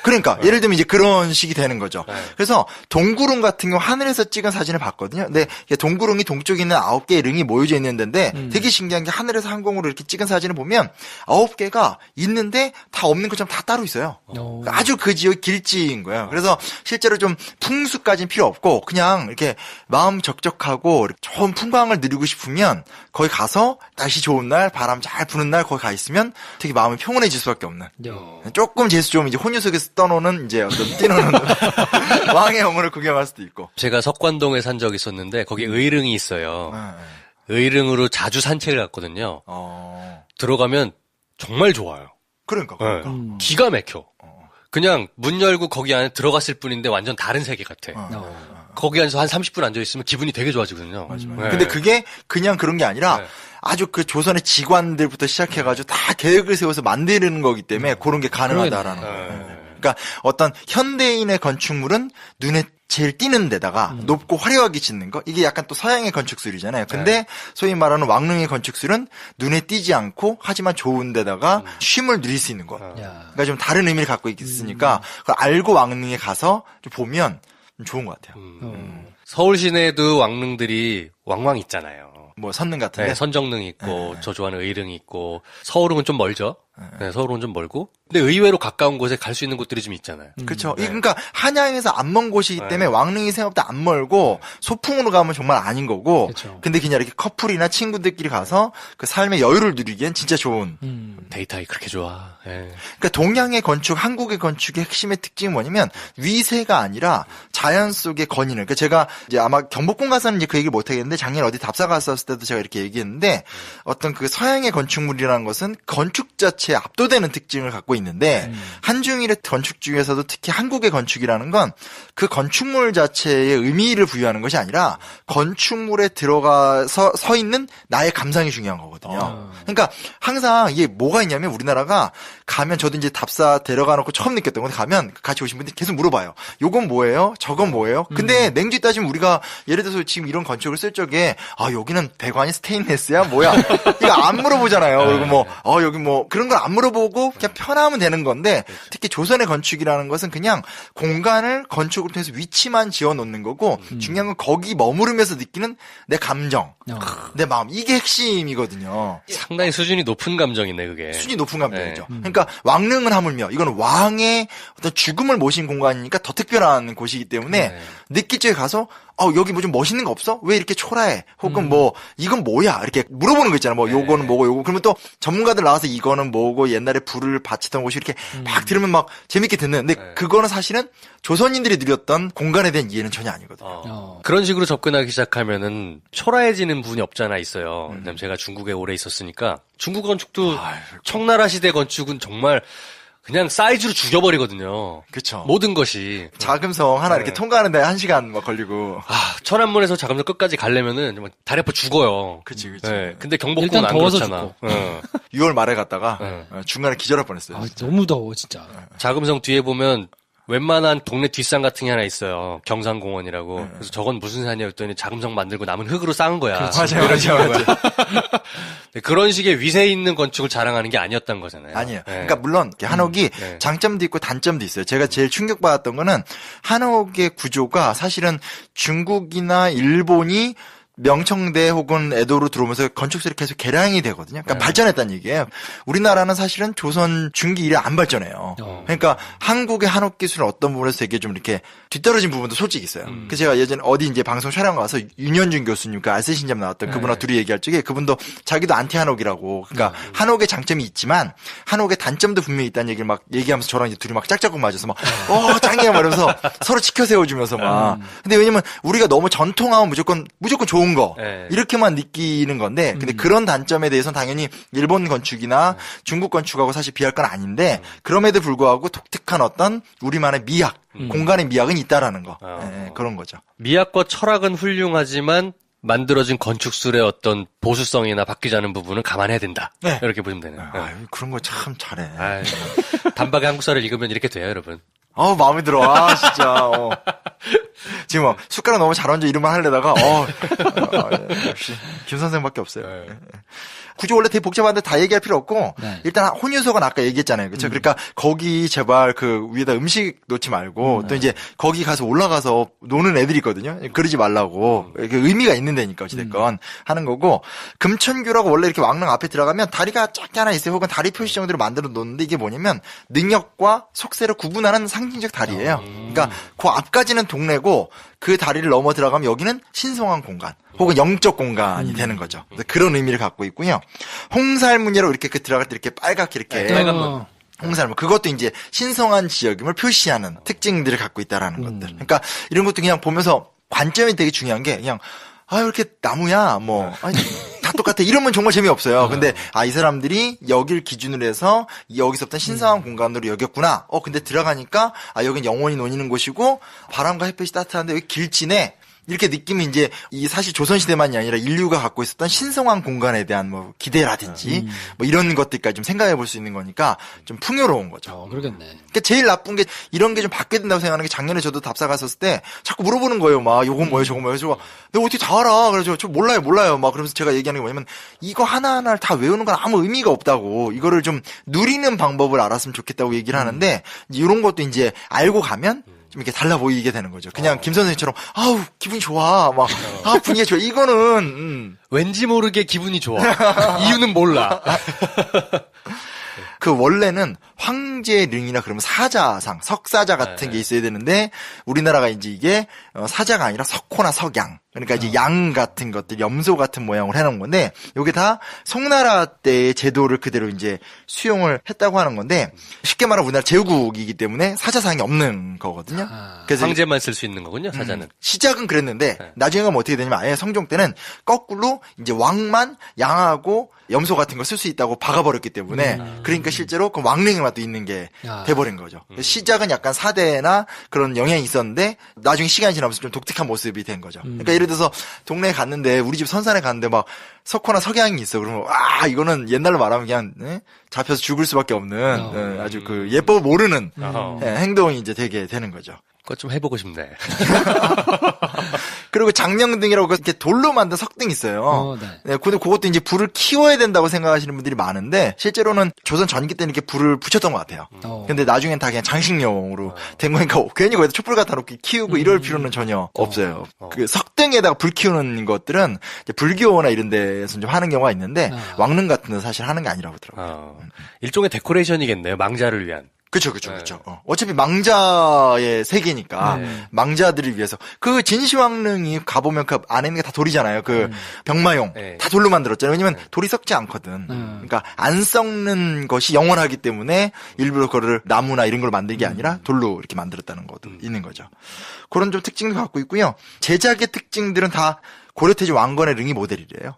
[SPEAKER 4] 그러니까 예를 들면 이제 그런 식이 되는 거죠. 그래서 동구릉 같은 경우 하늘에서 찍은 사진을 봤거든요. 근데 동구릉이 동쪽에 있는 9개의 릉이 모여져 있는 데인데 되게 신기한 게 하늘에서 항공으로 이렇게 찍은 사진을 보면 9개가 있는데 다 없는 것처럼 다 따로 있어요. 그러니까 아주 그 지역의 길지인 거예요. 그래서 실제로 좀 풍수까지는 필요 없고 그냥 이렇게 마음 적적하고 좋은 풍광을 누리고 싶으면 거기 가서 날씨 좋은 날 바람 잘 부는 날 거기 가 있으면 되게 마음이 평온해질 수밖에 없는. 조금 재수 좀 이제 혼유 속에서 떠노는 이제 어떤 뛰노는 왕의 영혼을 구경할 수도 있고.
[SPEAKER 3] 제가 석관동에 산 적이 있었는데 거기 의릉이 있어요. 의릉으로 자주 산책을 갔거든요. 들어가면 정말 좋아요.
[SPEAKER 4] 그러니까.
[SPEAKER 3] 기가 막혀. 그냥 문 열고 거기 안에 들어갔을 뿐인데 완전 다른 세계 같아. 거기 안에서 한 30분 앉아있으면 기분이 되게 좋아지거든요.
[SPEAKER 4] 근데 그게 그냥 그런 게 아니라 아주 그 조선의 직관들부터 시작해가지고 다 계획을 세워서 만드는 거기 때문에 그런 게 가능하다라는 거예요. 그러니까 어떤 현대인의 건축물은 눈에 제일 띄는 데다가 높고 화려하게 짓는 거 이게 약간 또 서양의 건축술이잖아요. 근데 소위 말하는 왕릉의 건축술은 눈에 띄지 않고 하지만 좋은 데다가 쉼을 누릴 수 있는 것. 그러니까 좀 다른 의미를 갖고 있으니까 그걸 알고 왕릉에 가서 좀 보면 좀 좋은 것 같아요.
[SPEAKER 3] 서울 시내에도 왕릉들이 왕왕 있잖아요.
[SPEAKER 4] 뭐 선릉 같은데.
[SPEAKER 3] 네, 선정릉 있고 저 좋아하는 의릉이 있고 서울은 좀 멀죠. 네, 서울은 좀 멀고. 근데 의외로 가까운 곳에 갈 수 있는 곳들이 좀 있잖아요.
[SPEAKER 4] 그렇죠. 그러니까 한양에서 안 먼 곳이기 때문에 왕릉이 생각보다 안 멀고 소풍으로 가면 정말 아닌 거고.
[SPEAKER 1] 그쵸.
[SPEAKER 4] 근데 그냥 이렇게 커플이나 친구들끼리 가서 그 삶의 여유를 누리기엔 진짜 좋은.
[SPEAKER 3] 데이터이 그렇게 좋아. 예.
[SPEAKER 4] 그러니까 동양의 건축, 한국의 건축의 핵심의 특징이 뭐냐면 위세가 아니라 자연 속의 건인을. 그러니까 제가 이제 아마 경복궁 가서는 이제 그 얘기를 못 하겠는데 작년 어디 답사 갔었을 때도 제가 이렇게 얘기했는데 어떤 그 서양의 건축물이라는 것은 건축 자체에 압도되는 특징을 갖고 있는데 한중일의 건축 중에서도 특히 한국의 건축이라는 건 그 건축물 자체의 의미를 부여하는 것이 아니라 건축물에 들어가서 서 있는 나의 감상이 중요한 거거든요. 그러니까 항상 이게 뭐가 있냐면 우리나라가 가면 저도 이제 답사 데려가 놓고 처음 느꼈던 건데 가면 같이 오신 분들이 계속 물어봐요. 요건 뭐예요? 저건 뭐예요? 근데 냉정히 따지면 우리가 예를 들어서 지금 이런 건축을 쓸 적에 여기는 배관이 스테인레스야? 뭐야? 이거 안 물어보잖아요. 그리고 뭐 여기 뭐 그런 걸 안 물어보고 그냥 편하면 되는 건데 특히 조선의 건축이라는 것은 그냥 공간을 건축을 통해서 위치만 지어 놓는 거고 중요한 건 거기 머무르면서 느끼는 내 감정, 내 마음 이게 핵심이거든요.
[SPEAKER 3] 상당히 수준이 높은 감정이네, 그게.
[SPEAKER 4] 수준이 높은 감정이죠. 그러니까 왕릉은 하물며 이거는 왕의 어떤 죽음을 모신 공간이니까 더 특별한 곳이기 때문에 느낄 적에 가서 여기 뭐 좀 멋있는 거 없어? 왜 이렇게 초라해? 혹은 뭐 이건 뭐야? 이렇게 물어보는 거 있잖아. 뭐 요거는 뭐고 요거. 그러면 또 전문가들 나와서 이거는 뭐고 옛날에 불을 바치던 곳이 이렇게 막 들으면 막 재밌게 듣는. 근데 그거는 사실은 조선인들이 누렸던 공간에 대한 이해는 전혀 아니거든요.
[SPEAKER 3] 그런 식으로 접근하기 시작하면은 초라해지는 부분이 없잖아 있어요. 왜냐면 제가 중국에 오래 있었으니까 중국 건축도 청나라 시대 건축은 정말 그냥 사이즈로 죽여버리거든요.
[SPEAKER 4] 그렇죠.
[SPEAKER 3] 모든 것이.
[SPEAKER 4] 자금성 하나 이렇게 통과하는데 1시간 막 걸리고.
[SPEAKER 3] 천안문에서 자금성 끝까지 가려면은 정말 다리 아파 죽어요.
[SPEAKER 4] 그치.
[SPEAKER 3] 네. 근데 경복궁은
[SPEAKER 1] 일단
[SPEAKER 3] 안
[SPEAKER 1] 더워서
[SPEAKER 3] 그렇잖아.
[SPEAKER 4] 6월 말에 갔다가 중간에 기절할 뻔했어요.
[SPEAKER 1] 너무 더워 진짜.
[SPEAKER 3] 자금성 뒤에 보면 웬만한 동네 뒷산 같은 게 하나 있어요. 경산공원이라고. 그래서 저건 무슨 산이었더니 자금성 만들고 남은 흙으로 쌓은 거야.
[SPEAKER 4] 맞아요.
[SPEAKER 3] 그런 식의 위세 있는 건축을 자랑하는 게 아니었던 거잖아요.
[SPEAKER 4] 아니에요.
[SPEAKER 3] 네.
[SPEAKER 4] 그러니까 물론 한옥이 장점도 있고 단점도 있어요. 제가 제일 충격받았던 거는 한옥의 구조가 사실은 중국이나 일본이 명청대 혹은 에도로 들어오면서 건축술이 계속 개량이 되거든요. 그러니까 발전했다는 얘기예요. 우리나라는 사실은 조선 중기 이래 안 발전해요. 그러니까 한국의 한옥 기술은 어떤 부분에서 되게 좀 이렇게 뒤떨어진 부분도 솔직히 있어요. 그래서 제가 예전에 어디 이제 방송 촬영 가서 윤현준 교수님, 그 알쓸신잡 나왔던 그분하고 둘이 얘기할 적에 그분도 자기도 안티 한옥이라고. 그러니까 한옥의 장점이 있지만 한옥의 단점도 분명히 있다는 얘기를 막 얘기하면서 저랑 이제 둘이 막 짝짝꿍 맞아서 막 짱이야 말하면서 서로 치켜 세워주면서 막. 근데 왜냐면 우리가 너무 전통하면 무조건 좋은 거 이렇게만 느끼는 건데 근데 그런 단점에 대해서는 당연히 일본 건축이나 중국 건축하고 사실 비할 건 아닌데 그럼에도 불구하고 독특한 어떤 우리만의 미학 공간의 미학은 있다라는 거 그런 거죠.
[SPEAKER 3] 미학과 철학은 훌륭하지만 만들어진 건축술의 어떤 보수성이나 바뀌지 않은 부분은 감안해야 된다. 이렇게 보시면 되네요.
[SPEAKER 4] 그런 거 참 잘해.
[SPEAKER 3] 단박에 한국사를 읽으면 이렇게 돼요, 여러분.
[SPEAKER 4] 마음에 들어. 진짜. 지금 숟가락 너무 잘 얹어 이름만 하려다가 역시 김 선생밖에 없어요. 구조 원래 되게 복잡한데 다 얘기할 필요 없고 일단 혼유석은 아까 얘기했잖아요. 그렇죠? 그러니까 거기 제발 그 위에다 음식 놓지 말고 또 이제 거기 가서 올라가서 노는 애들이 있거든요. 그러지 말라고. 이렇게 의미가 있는 데니까 어찌됐건 하는 거고 금천교라고 원래 이렇게 왕릉 앞에 들어가면 다리가 작게 하나 있어요. 혹은 다리 표시 정도로 만들어 놓는데 이게 뭐냐면 능력과 속세를 구분하는 상징적 다리예요. 그러니까 그 앞까지는 동네고 그 다리를 넘어 들어가면 여기는 신성한 공간 혹은 영적 공간이 되는 거죠. 그런 의미를 갖고 있고요. 홍살문이라고 이렇게 들어갈 때 이렇게 빨갛게 이렇게
[SPEAKER 3] 빨간 문.
[SPEAKER 4] 홍살문 그것도 이제 신성한 지역임을 표시하는 특징들을 갖고 있다라는 것들. 그러니까 이런 것도 그냥 보면서 관점이 되게 중요한 게 그냥 이렇게 나무야 다 똑같아 이러면 정말 재미없어요. 근데 이 사람들이 여길 기준으로 해서 여기서부터 신성한 공간으로 여겼구나. 근데 들어가니까 여긴 영원히 논이는 곳이고 바람과 햇빛이 따뜻한데 여기 길진에 이렇게 느끼면 이제 이 사실 조선시대만이 아니라 인류가 갖고 있었던 신성한 공간에 대한 뭐 기대라든지 뭐 이런 것들까지 좀 생각해 볼 수 있는 거니까 좀 풍요로운 거죠.
[SPEAKER 1] 그러겠네.
[SPEAKER 4] 그러니까 제일 나쁜 게 이런 게 좀 바뀌어야 된다고 생각하는 게 작년에 저도 답사 갔었을 때 자꾸 물어보는 거예요. 막 요건 뭐예요, 저건 뭐예요. 저거 내가 어떻게 다 알아. 그래서 저 몰라요. 막 그러면서 제가 얘기하는 게 뭐냐면 이거 하나하나를 다 외우는 건 아무 의미가 없다고. 이거를 좀 누리는 방법을 알았으면 좋겠다고 얘기를 하는데 이런 것도 이제 알고 가면 좀 이렇게 달라 보이게 되는 거죠. 그냥 김 선생님처럼 아우 기분이 좋아. 막 분위기가 좋아. 이거는
[SPEAKER 3] 왠지 모르게 기분이 좋아. 이유는 몰라.
[SPEAKER 4] 그 원래는 황제릉이나 그러면 사자상, 석사자 같은 게 있어야 되는데 우리나라가 이제 이게 사자가 아니라 석호나 석양. 그러니까 이제 양 같은 것들, 염소 같은 모양을 해놓은 건데 요게 다 송나라 때의 제도를 그대로 이제 수용을 했다고 하는 건데 쉽게 말하면 우리나라 제후국이기 때문에 사자상이 없는 거거든요. 그래서
[SPEAKER 3] 황제만 쓸 수 있는 거군요, 사자는.
[SPEAKER 4] 시작은 그랬는데 나중에 가면 어떻게 되냐면 아예 성종 때는 거꾸로 이제 왕만 양하고 염소 같은 거 쓸 수 있다고 박아버렸기 때문에 그러니까 실제로 그 왕릉에만 또 있는 게 돼버린 거죠. 시작은 약간 사대나 그런 영향이 있었는데 나중에 시간이 지나면서 좀 독특한 모습이 된 거죠. 그러니까 예를 들어서 동네에 갔는데 우리 집 선산에 갔는데 막 석호나 석양이 있어. 그러면 이거는 옛날로 말하면 그냥 잡혀서 죽을 수밖에 없는 아주 그 예법을 모르는 행동이 이제 되게 되는 거죠.
[SPEAKER 3] 그거 좀 해보고 싶네.
[SPEAKER 4] 그리고 장명등이라고 이렇게 돌로 만든 석등이 있어요. 네, 근데 그것도 이제 불을 키워야 된다고 생각하시는 분들이 많은데 실제로는 조선 전기 때는 이렇게 불을 붙였던 것 같아요. 근데 나중엔 다 그냥 장식용으로 된 거니까 괜히 거기다 촛불 갖다 놓고 키우고 이럴 필요는 전혀 없어요. 그 석등에다가 불 키우는 것들은 이제 불교나 이런 데서 좀 하는 경우가 있는데 왕릉 같은 데는 사실 하는 게 아니라고 하더라고요.
[SPEAKER 3] 일종의 데코레이션이겠네요. 망자를 위한.
[SPEAKER 4] 그쵸. 어차피 망자의 세계니까, 망자들을 위해서. 그 진시황릉이 가보면 그 안에 있는 게 다 돌이잖아요. 그 병마용. 다 돌로 만들었잖아요. 왜냐면 돌이 썩지 않거든. 그러니까 안 썩는 것이 영원하기 때문에 일부러 그거를 나무나 이런 걸 만든 게 아니라 돌로 이렇게 만들었다는 것도 있는 거죠. 그런 좀 특징도 갖고 있고요. 제작의 특징들은 다 고려태조 왕건의 릉이 모델이래요.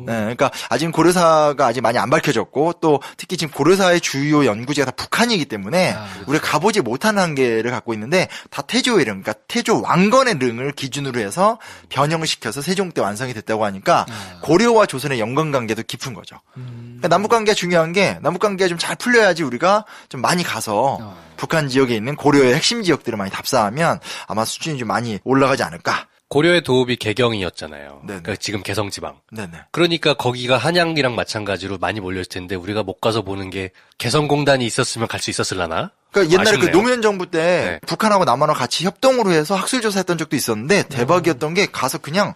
[SPEAKER 4] 네, 그러니까 아직 고려사가 아직 많이 안 밝혀졌고 또 특히 지금 고려사의 주요 연구지가 다 북한이기 때문에 우리가 가보지 못한 한계를 갖고 있는데 다 태조의 릉, 그러니까 태조 왕건의 릉을 기준으로 해서 변형을 시켜서 세종 때 완성이 됐다고 하니까 고려와 조선의 연관관계도 깊은 거죠. 그러니까 남북관계가 중요한 게 남북관계가 좀 잘 풀려야지 우리가 좀 많이 가서 북한 지역에 있는 고려의 핵심 지역들을 많이 답사하면 아마 수준이 좀 많이 올라가지 않을까.
[SPEAKER 3] 고려의 도읍이 개경이었잖아요.
[SPEAKER 4] 네네.
[SPEAKER 3] 그러니까 지금 개성지방.
[SPEAKER 4] 네네.
[SPEAKER 3] 그러니까 거기가 한양이랑 마찬가지로 많이 몰렸을 텐데 우리가 못 가서 보는 게 개성공단이 있었으면 갈 수 있었을라나?
[SPEAKER 4] 그러니까 옛날에
[SPEAKER 3] 아쉽네요.
[SPEAKER 4] 그 노무현 정부 때 북한하고 남한하고 같이 협동으로 해서 학술조사했던 적도 있었는데 대박이었던 게 가서 그냥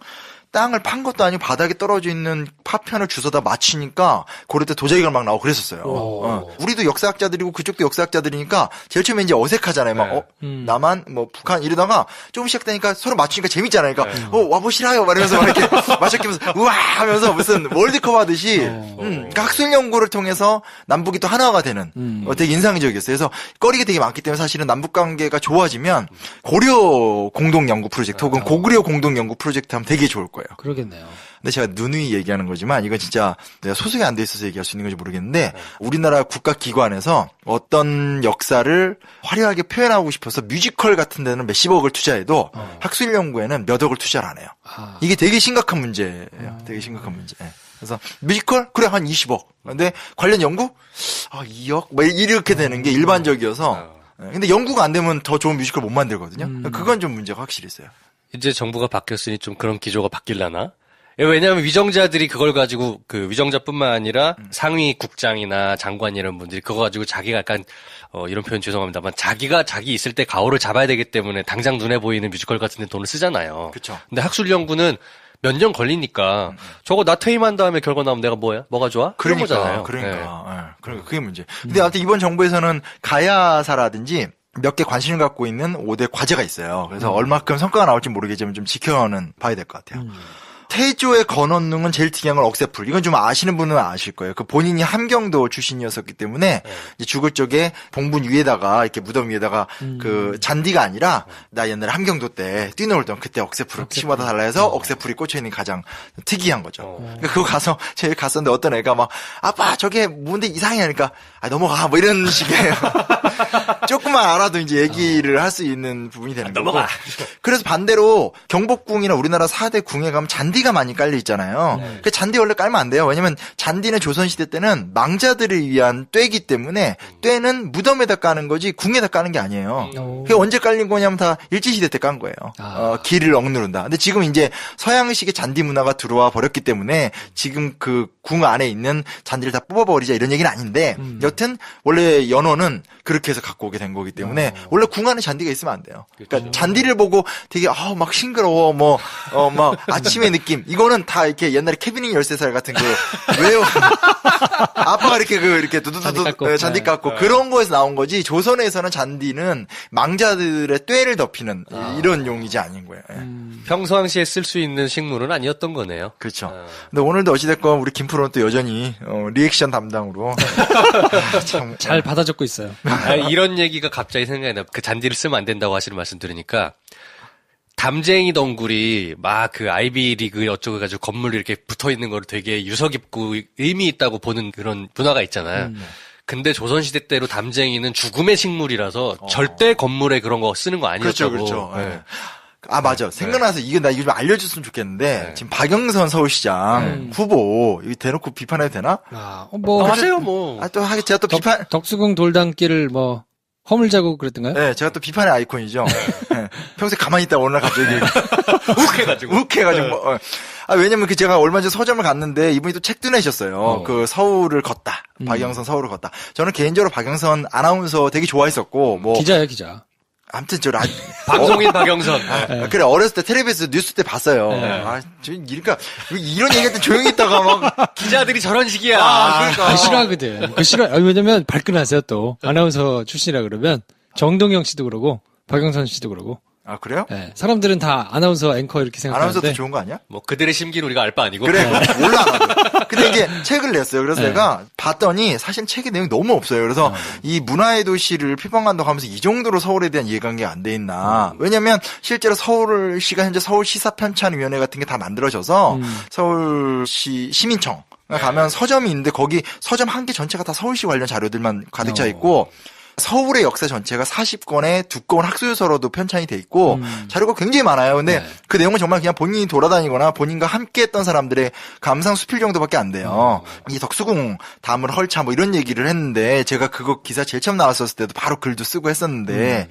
[SPEAKER 4] 땅을 판 것도 아니고 바닥에 떨어져 있는 파편을 주워다 맞추니까 고려 때 도자기가 막 나오고 그랬었어요. 우리도 역사학자들이고 그쪽도 역사학자들이니까 제일 처음에 이제 어색하잖아요. 막 남한 뭐 북한 이러다가 조금 시작되니까 서로 맞추니까 재밌잖아요. 그러니까 와보시라요 말하면서 막 이렇게 맞춰끼면서 우와 하면서 무슨 월드컵 하듯이 그러니까 학술 연구를 통해서 남북이 또 하나가 되는 되게 인상적이었어요. 그래서 거리가 되게 많기 때문에 사실은 남북 관계가 좋아지면 고려 공동 연구 프로젝트 혹은 고구려 공동 연구 프로젝트 하면 되게 좋을 거예요.
[SPEAKER 1] 그러겠네요.
[SPEAKER 4] 근데 제가 누누이 얘기하는 거지만 이건 진짜 내가 소속이 안 돼 있어서 얘기할 수 있는 건지 모르겠는데 우리나라 국가기관에서 어떤 역사를 화려하게 표현하고 싶어서 뮤지컬 같은 데는 몇십억을 투자해도 학술 연구에는 몇 억을 투자를 안 해요. 이게 되게 심각한 문제예요. 되게 심각한 문제. 그래서 뮤지컬? 그래 한 20억. 근데 관련 연구? 2억? 뭐 이렇게 되는 게 일반적이어서 근데 연구가 안 되면 더 좋은 뮤지컬 못 만들거든요. 그건 좀 문제가 확실히 있어요.
[SPEAKER 3] 이제 정부가 바뀌었으니 좀 그런 기조가 바뀔라나? 왜냐하면 위정자들이 그걸 가지고 그 위정자뿐만 아니라 상위 국장이나 장관 이런 분들이 그거 가지고 자기가 약간 이런 표현 죄송합니다만 자기가 자기 있을 때 가오를 잡아야 되기 때문에 당장 눈에 보이는 뮤지컬 같은 데 돈을 쓰잖아요.
[SPEAKER 4] 그렇죠.
[SPEAKER 3] 근데 학술 연구는 몇 년 걸리니까 저거 나 퇴임한 다음에 결과 나오면 내가 뭐가 좋아? 그런 거잖아요.
[SPEAKER 4] 그러니까 그게 문제. 근데 아무튼 이번 정부에서는 가야사라든지 몇 개 관심을 갖고 있는 5대 과제가 있어요. 그래서 얼마큼 성과가 나올지 모르겠지만 좀 지켜는 봐야 될 것 같아요. 태조의 건원능은 제일 특이한 건 억새풀. 이건 좀 아시는 분은 아실 거예요. 그 본인이 함경도 출신이었었기 때문에 이제 죽을 적에 봉분 위에다가 이렇게 무덤 위에다가 그 잔디가 아니라 나 옛날에 함경도 때 뛰놀 던 그때 억새풀을 심어다 달라 해서 억새풀이 꽂혀 있는 가장 특이한 거죠. 그러니까 그거 가서 제일 갔었는데 어떤 애가 막 아빠 저게 뭔데 이상해 하니까 넘어가 뭐 이런 식의 조금만 알아도 이제 얘기를 할 수 있는 부분이 되는 거고.
[SPEAKER 3] 넘어가.
[SPEAKER 4] 그래서 반대로 경복궁이나 우리나라 4대 궁에 가면 잔디가 많이 깔려 있잖아요. 그 잔디 원래 깔면 안 돼요. 왜냐면 잔디는 조선시대 때는 망자들을 위한 떼기 때문에 떼는 무덤에다 까는 거지 궁에다 까는 게 아니에요. 그게 언제 깔린 거냐면 다 일제시대 때 깐 거예요. 길을 억누른다. 근데 지금 이제 서양식의 잔디 문화가 들어와 버렸기 때문에 지금 그 궁 안에 있는 잔디를 다 뽑아버리자 이런 얘기는 아닌데 여튼 원래 연원은 그렇게 해서 갖고 오게 된 거기 때문에 원래 궁 안에 잔디가 있으면 안 돼요. 그러니까 잔디를 보고 되게 막 싱그러워 막 아침의 느낌 이거는 다 이렇게 옛날에 케빈이 13살 같은 그 왜요? 아빠가 이렇게 두두두두 잔디 깎고 그런 거에서 나온 거지 조선에서는 잔디는 망자들의 떼를 덮이는 이런 용이지 아닌 거예요.
[SPEAKER 3] 평상시에 쓸 수 있는 식물은 아니었던 거네요.
[SPEAKER 4] 그렇죠. 근데 오늘도 어찌됐건 우리 김프로는 또 여전히 리액션 담당으로 참
[SPEAKER 1] 잘 받아 적고 있어요.
[SPEAKER 3] 이런 얘기가 갑자기 생각이 나요. 그 잔디를 쓰면 안 된다고 하시는 말씀 들으니까 담쟁이 덩굴이 막 그 아이비리그 어쩌고 해가지고 건물 이렇게 붙어 있는 거를 되게 유서 깊고 의미 있다고 보는 그런 문화가 있잖아요. 근데 조선시대 때로 담쟁이는 죽음의 식물이라서 절대 건물에 그런 거 쓰는 거 아니었다고.
[SPEAKER 4] 그렇죠. 네. 맞아. 생각나서 이거 좀 알려줬으면 좋겠는데 지금 박영선 서울시장 후보 이거 대놓고 비판해도 되나?
[SPEAKER 3] 하세요 뭐.
[SPEAKER 4] 또 하게 제가 또 비판
[SPEAKER 1] 덕수궁 돌담길을 뭐 허물자고 그랬던가요?
[SPEAKER 4] 네, 제가 또 비판의 아이콘이죠. 네. 평소에 가만히 있다가 어느 날 갑자기 욱해가지고. 왜냐면 제가 얼마 전에 서점을 갔는데 이분이 또 책도 내셨어요. 그 서울을 걷다. 박영선 서울을 걷다. 저는 개인적으로 박영선 아나운서 되게 좋아했었고
[SPEAKER 1] 기자예요, 기자.
[SPEAKER 4] 아무튼
[SPEAKER 3] 방송인 박영선.
[SPEAKER 4] 그래 어렸을 때 텔레비에서 뉴스 때 봤어요. 그러니까 이런 얘기할 때 조용히 있다가 막
[SPEAKER 3] 기자들이 저런 식이야.
[SPEAKER 1] 그러니까. 싫어하거든. 왜냐면 발끈하세요 또. 아나운서 출신이라 그러면 정동영 씨도 그러고 박영선 씨도 그러고.
[SPEAKER 4] 그래요?
[SPEAKER 1] 네. 사람들은 다 아나운서 앵커 이렇게 생각하는데.
[SPEAKER 4] 아나운서도 좋은 거 아니야?
[SPEAKER 3] 뭐 그들의 심기는 우리가 알 바 아니고.
[SPEAKER 4] 그래 몰라 나도. 근데 이제 책을 냈어요. 그래서 내가 봤더니 사실 책의 내용이 너무 없어요. 그래서 이 문화의 도시를 표방한다고 하면서 이 정도로 서울에 대한 이해관계가 안 돼 있나. 왜냐면 실제로 서울시가 현재 서울시사편찬위원회 같은 게 다 만들어져서 서울시 시민청 가면 서점이 있는데 거기 서점 한 개 전체가 다 서울시 관련 자료들만 가득 차 있고 서울의 역사 전체가 40권의 두꺼운 학술서로도 편찬이 돼 있고 자료가 굉장히 많아요. 근데 그 내용은 정말 그냥 본인이 돌아다니거나 본인과 함께 했던 사람들의 감상 수필 정도밖에 안 돼요. 이 덕수궁 다물 헐차 뭐 이런 얘기를 했는데 제가 그거 기사 제일 처음 나왔었을 때도 바로 글도 쓰고 했었는데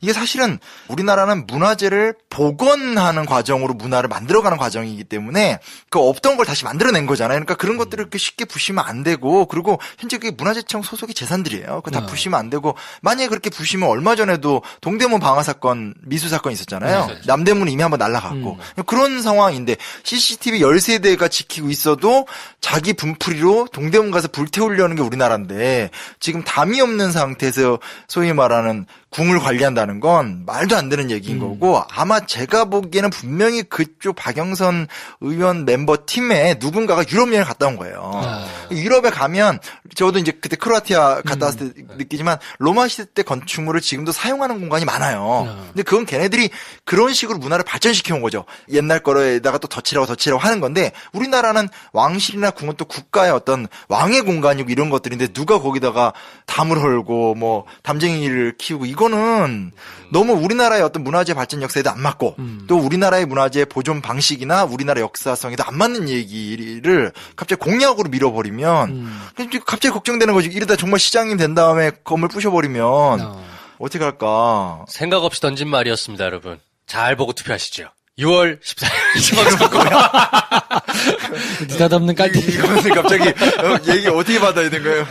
[SPEAKER 4] 이게 사실은 우리나라는 문화재를 복원하는 과정으로 문화를 만들어가는 과정이기 때문에 그 없던 걸 다시 만들어낸 거잖아요. 그러니까 그런 것들을 이렇게 쉽게 부시면 안 되고 그리고 현재 그게 문화재청 소속의 재산들이에요. 그거 다 부시면 안 되고 만약에 그렇게 부시면 얼마 전에도 동대문 방화 사건 미수 사건 있었잖아요. 남대문이 이미 한번 날아갔고 그런 상황인데 CCTV 13대가 지키고 있어도 자기 분풀이로 동대문 가서 불태우려는 게 우리나라인데 지금 담이 없는 상태에서 소위 말하는 궁을 관리한다는 건 말도 안 되는 얘기인 거고 아마 제가 보기에는 분명히 그쪽 박영선 의원 멤버 팀에 누군가가 유럽 여행을 갔다 온 거예요. 유럽에 가면 저도 이제 그때 크로아티아 갔다 왔을 때 느끼지만 로마 시대 때 건축물을 지금도 사용하는 공간이 많아요. 근데 그건 걔네들이 그런 식으로 문화를 발전시켜 온 거죠. 옛날 거에다가 또 덧칠하고 하는 건데 우리나라는 왕실이나 궁은 또 국가의 어떤 왕의 공간이고 이런 것들인데 누가 거기다가 담을 헐고 뭐 담쟁이를 키우고 이거는 너무 우리나라의 어떤 문화재 발전 역사에도 안 맞고 또 우리나라의 문화재 보존 방식이나 우리나라 역사성에도 안 맞는 얘기를 갑자기 공약으로 밀어버리면 갑자기 걱정되는 거지. 이러다 정말 시장님 된 다음에 건물 부셔버리면 어떻게 할까.
[SPEAKER 3] 생각 없이 던진 말이었습니다, 여러분. 잘 보고 투표하시죠. 6월 14일.
[SPEAKER 1] 느닷없는 깔때기.
[SPEAKER 4] 이거는 갑자기 얘기 어떻게 받아야 된 거예요?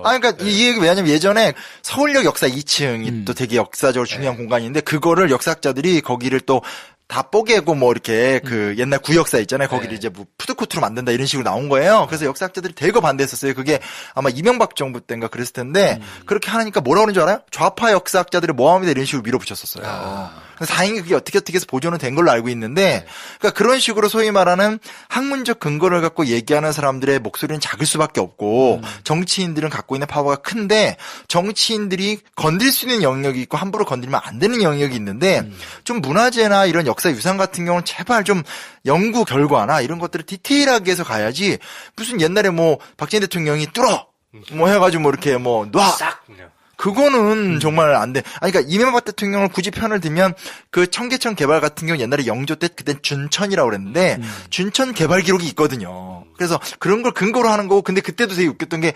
[SPEAKER 4] 그러니까 이 얘기 왜냐면 예전에 서울역 역사 2층이 또 되게 역사적으로 중요한 공간인데 그거를 역사학자들이 거기를 또 다 뽀개고 뭐 이렇게 그 옛날 구역사 있잖아요. 거기를
[SPEAKER 1] 네.
[SPEAKER 4] 이제 뭐 푸드코트로 만든다 이런 식으로 나온 거예요. 그래서 역사학자들이 대거 반대했었어요. 그게 아마 이명박 정부 때인가 그랬을 텐데 그렇게 하니까 뭐라 그러는 줄 알아요? 좌파 역사학자들의 모함이다 이런 식으로 밀어붙였었어요. 그래서 다행히 그게 어떻게 해서 보존은 된 걸로 알고 있는데 그러니까 그런 식으로 소위 말하는 학문적 근거를 갖고 얘기하는 사람들의 목소리는 작을 수밖에 없고 정치인들은 갖고 있는 파워가 큰데 정치인들이 건들 수 있는 영역이 있고 함부로 건드리면 안 되는 영역이 있는데 좀 문화재나 이런 역사 유산 같은 경우는 제발 좀 연구 결과나 이런 것들을 디테일하게 해서 가야지 무슨 옛날에 뭐 박정희 대통령이 뚫어 뭐 해가지고 뭐 이렇게 뭐 놔
[SPEAKER 3] 싹 그냥.
[SPEAKER 4] 그거는 정말 안 돼. 아니, 그러니까 이명박 대통령을 굳이 편을 들면 그 청계천 개발 같은 경우 옛날에 영조 때 그땐 준천이라고 그랬는데 준천 개발 기록이 있거든요. 그래서 그런 걸 근거로 하는 거고 근데 그때도 되게 웃겼던 게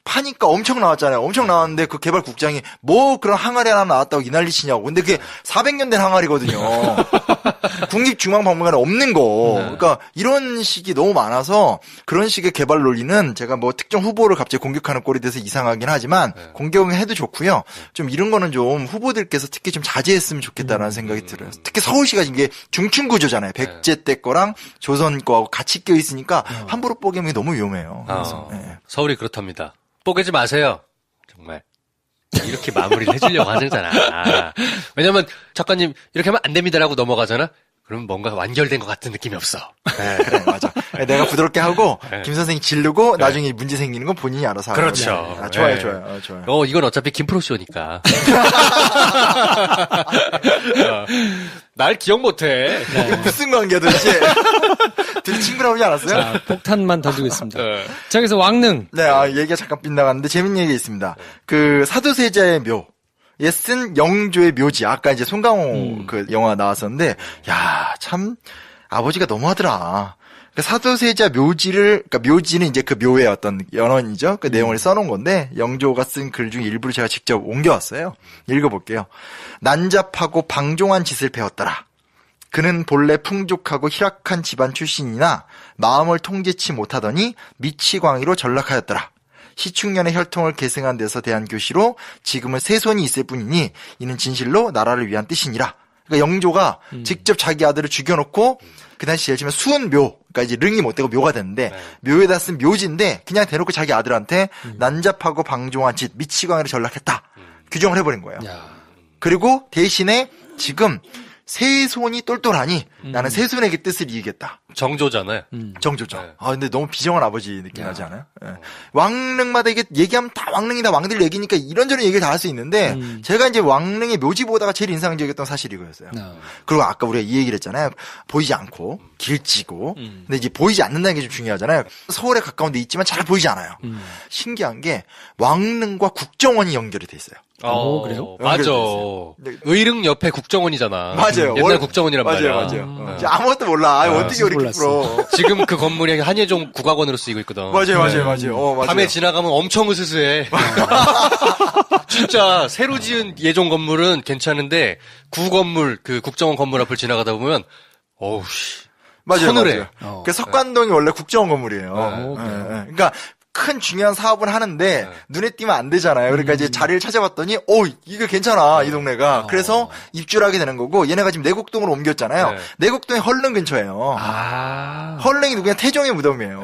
[SPEAKER 4] 파니까 엄청 나왔잖아요. 엄청 나왔는데 그 개발국장이 뭐 그런 항아리 하나 나왔다고 이 난리 치냐고. 근데 그게 400년 된 항아리거든요. 국립중앙박물관에 없는 거. 그러니까 이런 식이 너무 많아서 그런 식의 개발 논리는 제가 뭐 특정 후보를 갑자기 공격하는 꼴이 돼서 이상하긴 하지만 공격은 해도 좋고요. 좀 이런 거는 좀 후보들께서 특히 좀 자제했으면 좋겠다라는 생각이 들어요. 특히 서울시가 이게 중층 구조잖아요. 백제 때 거랑 조선 거하고 같이 껴 있으니까 함부로 뽀개면 너무 위험해요. 그래서 네.
[SPEAKER 3] 서울이 그렇답니다. 뽀개지 마세요. 정말. 이렇게 마무리를 해주려고 하잖아. 왜냐면 작가님 이렇게 하면 안 됩니다라고 넘어가잖아. 그러면 뭔가 완결된 것 같은 느낌이 없어.
[SPEAKER 4] 네, 그래, 맞아. 내가 부드럽게 하고, 김 선생이 지르고, 나중에 문제 생기는 건 본인이 알아서 하는
[SPEAKER 3] 그렇죠.
[SPEAKER 4] 거죠. 아, 좋아요,
[SPEAKER 3] 네.
[SPEAKER 4] 좋아요. 좋아요.
[SPEAKER 3] 이건 어차피 김프로 쇼니까. 날 기억 못해.
[SPEAKER 4] 이게 무슨 관계야, 도대체? 둘이 친구라고 하지 않았어요?
[SPEAKER 1] 자, 폭탄만 던지겠습니다.
[SPEAKER 3] 네.
[SPEAKER 1] 자, 그래서 왕릉.
[SPEAKER 4] 네, 얘기가 잠깐 빗나갔는데, 재밌는 얘기가 있습니다. 그, 사도세자의 묘. 예, 쓴 영조의 묘지. 아까 이제 송강호 그 영화 나왔었는데, 야, 참, 아버지가 너무하더라. 그 사도세자 묘지를, 그러니까 묘지는 이제 그 묘의 어떤 연원이죠. 그 내용을 써놓은 건데, 영조가 쓴 글 중 일부를 제가 직접 옮겨왔어요. 읽어볼게요. 난잡하고 방종한 짓을 배웠더라. 그는 본래 풍족하고 희락한 집안 출신이나 마음을 통제치 못하더니 미치광이로 전락하였더라. 시충년의 혈통을 계승한 데서 대한 교시로 지금은 세 손이 있을 뿐이니 이는 진실로 나라를 위한 뜻이니라. 그러니까 영조가 직접 자기 아들을 죽여놓고 그 당시 예를 들면 수은묘, 그러니까 이제 릉이 못 되고 묘가 됐는데 묘에다 쓴 묘지인데 그냥 대놓고 자기 아들한테 난잡하고 방종한 짓 미치광이로 전락했다. 규정을 해버린 거예요.
[SPEAKER 1] 야.
[SPEAKER 4] 그리고 대신에 지금 세 손이 똘똘하니 나는 세 손에게 뜻을 이기겠다.
[SPEAKER 3] 정조잖아요.
[SPEAKER 4] 정조죠.
[SPEAKER 3] 네.
[SPEAKER 4] 아, 근데 너무 비정한 아버지 느낌 나지 않아요? 예. 왕릉마다 이게 얘기하면 다 왕릉이다, 왕들 얘기니까 이런저런 얘기를 다 할 수 있는데, 제가 이제 왕릉의 묘지 보다가 제일 인상적이었던 사실이 이거였어요. 그리고 아까 우리가 이 얘기를 했잖아요. 보이지 않고, 길지고, 근데 이제 보이지 않는다는 게 좀 중요하잖아요. 서울에 가까운 데 있지만 잘 보이지 않아요. 신기한 게, 왕릉과 국정원이 연결이 돼 있어요.
[SPEAKER 1] 그래요?
[SPEAKER 3] 맞아.
[SPEAKER 4] 네.
[SPEAKER 3] 의릉 옆에 국정원이잖아.
[SPEAKER 4] 맞아요.
[SPEAKER 3] 옛날 국정원이란 말이야.
[SPEAKER 4] 맞아요. 이제 아무것도 몰라. 어떻게 우리
[SPEAKER 1] 몰랐어.
[SPEAKER 4] 풀어.
[SPEAKER 3] 지금 그 건물이 한예종 국악원으로 쓰이고 있거든.
[SPEAKER 4] 맞아요. 맞아요.
[SPEAKER 3] 밤에 지나가면 엄청 으스스해. 진짜 새로 지은 예종 건물은 괜찮은데 구건물 그 국정원 건물 앞을 지나가다 보면 어우 씨.
[SPEAKER 4] 맞아요.
[SPEAKER 3] 서늘해.
[SPEAKER 4] 그 석관동이 원래 국정원 건물이에요.
[SPEAKER 1] 어,
[SPEAKER 4] 그러니까 큰 중요한 사업을 하는데 눈에 띄면 안 되잖아요. 그러니까 이제 자리를 찾아봤더니 이거 괜찮아 이 동네가. 그래서 입주를 하게 되는 거고 얘네가 지금 내곡동으로 옮겼잖아요.
[SPEAKER 3] 네.
[SPEAKER 4] 내곡동이 헐릉 근처예요. 헐릉이 누구냐 태종의 무덤이에요.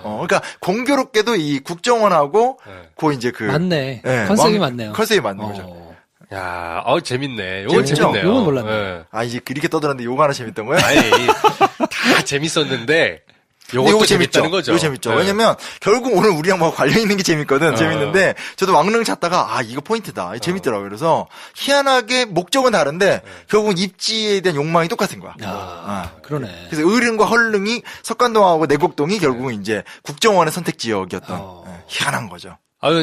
[SPEAKER 4] 그러니까 공교롭게도 이 국정원하고 그 이제 그
[SPEAKER 1] 맞네. 컨셉이 맞네요.
[SPEAKER 4] 컨셉이 맞는 거죠.
[SPEAKER 3] 야, 재밌네. 요건
[SPEAKER 4] 재밌죠?
[SPEAKER 3] 재밌네요.
[SPEAKER 1] 요건 몰랐네.
[SPEAKER 3] 예.
[SPEAKER 4] 아 이제 이렇게 떠들었는데 요거 하나 재밌던 거예요?
[SPEAKER 3] 아니, 다 재밌었는데
[SPEAKER 4] 근데
[SPEAKER 3] 요것도 재밌다는 거죠.
[SPEAKER 4] 이거 재밌죠.
[SPEAKER 3] 네.
[SPEAKER 4] 왜냐면 결국 오늘 우리랑 뭐 관련 있는 게 재밌거든. 재밌는데 저도 왕릉 찾다가 이거 포인트다. 이거 재밌더라고요. 그래서 희한하게 목적은 다른데 결국은 입지에 대한 욕망이 똑같은 거야.
[SPEAKER 1] 그러네.
[SPEAKER 4] 그래서 의릉과 헐릉이 석관동하고 내곡동이 결국은 이제 국정원의 선택 지역이었던 희한한 거죠.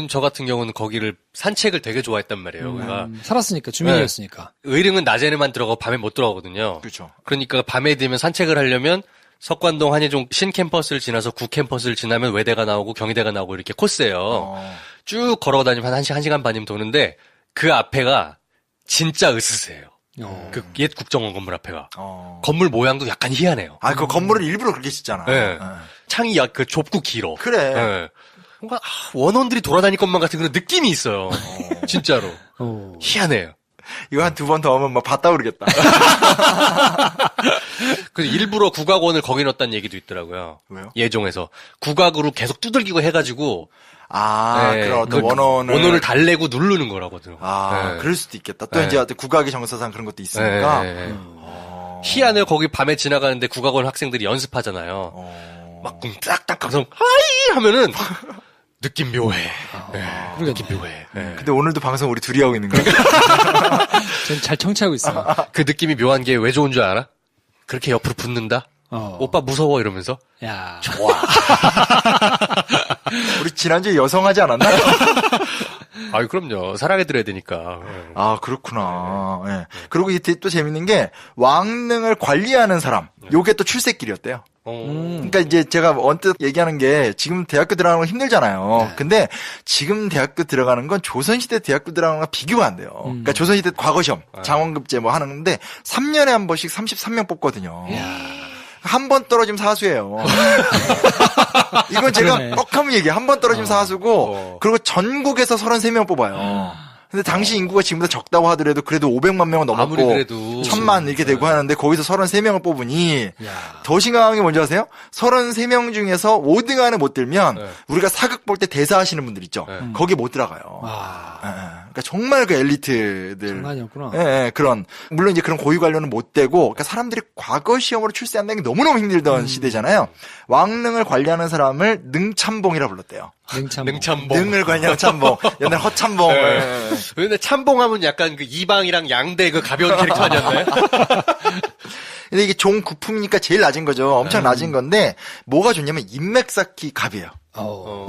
[SPEAKER 3] 저 같은 경우는 거기를 산책을 되게 좋아했단 말이에요. 그러니까
[SPEAKER 1] 살았으니까, 주민이었으니까.
[SPEAKER 3] 의릉은 낮에만 들어가고 밤에 못 들어가거든요.
[SPEAKER 4] 그렇죠.
[SPEAKER 3] 그러니까 밤에 되면 산책을 하려면 석관동 한예종 신캠퍼스를 지나서 구캠퍼스를 지나면 외대가 나오고 경희대가 나오고 이렇게 코스예요. 쭉 걸어다니면 한 1시간 반이면 도는데 그 앞에가 진짜 으스스해요. 그 옛 국정원 건물 앞에가. 건물 모양도 약간 희한해요.
[SPEAKER 4] 그 건물을 일부러 그렇게 짓잖아.
[SPEAKER 3] 네. 창이 그 좁고 길어.
[SPEAKER 4] 그래.
[SPEAKER 3] 네. 뭔가 원원들이 돌아다닐 것만 같은 그런 느낌이 있어요. 진짜로. 희한해요.
[SPEAKER 4] 이거 한 2번 더 하면 막 봤다 그러겠다.
[SPEAKER 3] 그래서 일부러 국악원을 거기 넣었다는 얘기도 있더라고요.
[SPEAKER 4] 왜요?
[SPEAKER 3] 예종에서. 국악으로 계속 두들기고 해가지고. 네,
[SPEAKER 4] 그런 어떤
[SPEAKER 3] 그
[SPEAKER 4] 원어원을
[SPEAKER 3] 달래고 누르는 거라거든요.
[SPEAKER 4] 네. 그럴 수도 있겠다. 또
[SPEAKER 3] 네.
[SPEAKER 4] 이제 국악의 정서상 그런 것도 있으니까.
[SPEAKER 3] 네. 희한을 거기 밤에 지나가는데 국악원 학생들이 연습하잖아요. 막 쿵딱딱 가서 하이 하면은 느낌 묘해. 느낌 묘해. 네.
[SPEAKER 4] 근데 오늘도 방송 우리 둘이 하고 있는 거야.
[SPEAKER 1] 전 잘 청취하고 있어요.
[SPEAKER 3] 그 느낌이 묘한 게 왜 좋은 줄 알아? 그렇게 옆으로 붙는다? 오빠 무서워 이러면서.
[SPEAKER 1] 야.
[SPEAKER 3] 좋아.
[SPEAKER 4] 우리 지난주에 여성하지 않았나?
[SPEAKER 3] 아유, 그럼요. 사랑해드려야 되니까.
[SPEAKER 4] 그렇구나. 예. 그리고 이때 또 재밌는 게 왕릉을 관리하는 사람. 요게 또 출세길이었대요. 그러니까 이제 제가 언뜻 얘기하는 게 지금 대학교 들어가는 건 힘들잖아요. 근데 지금 대학교 들어가는 건 조선시대 대학교 들어가는 거랑 비교가 안 돼요. 그러니까 조선시대 과거시험, 장원급제 뭐 하는 건데 3년에 한 번씩 33명 뽑거든요. 한 번 떨어지면 사수예요. 이건 제가
[SPEAKER 1] 그러네.
[SPEAKER 4] 뻑하면 얘기해. 한 번 떨어지면 사수고, 그리고 전국에서 33명 뽑아요. 근데 당시 인구가 지금보다 적다고 하더라도 그래도 500만 명은 넘었고,
[SPEAKER 3] 아무리 그래도
[SPEAKER 4] 1000만 이렇게 되고 하는데 거기서 33명을 뽑으니, 더 심각한 게 뭔지 아세요? 33명 중에서 5등 안에 못 들면, 우리가 사극 볼 때 대사하시는 분들 있죠? 거기 못 들어가요. 그러니까 정말 그 엘리트들.
[SPEAKER 1] 장난이었구나.
[SPEAKER 4] 그런. 물론 이제 그런 고유 관료는 못 되고, 그러니까 사람들이 과거 시험으로 출세한다는 게 너무너무 힘들던 시대잖아요. 왕릉을 관리하는 사람을 능참봉이라 불렀대요.
[SPEAKER 3] 능참봉.
[SPEAKER 4] 능을 관리하는 참봉. 옛날 허참봉.
[SPEAKER 3] 근데 참봉하면 약간 그 이방이랑 양대 그 가벼운 캐릭터 아니었나요?
[SPEAKER 4] 근데 이게 종 구품이니까 제일 낮은 거죠. 엄청 낮은 건데, 뭐가 좋냐면 인맥 쌓기 갑이에요.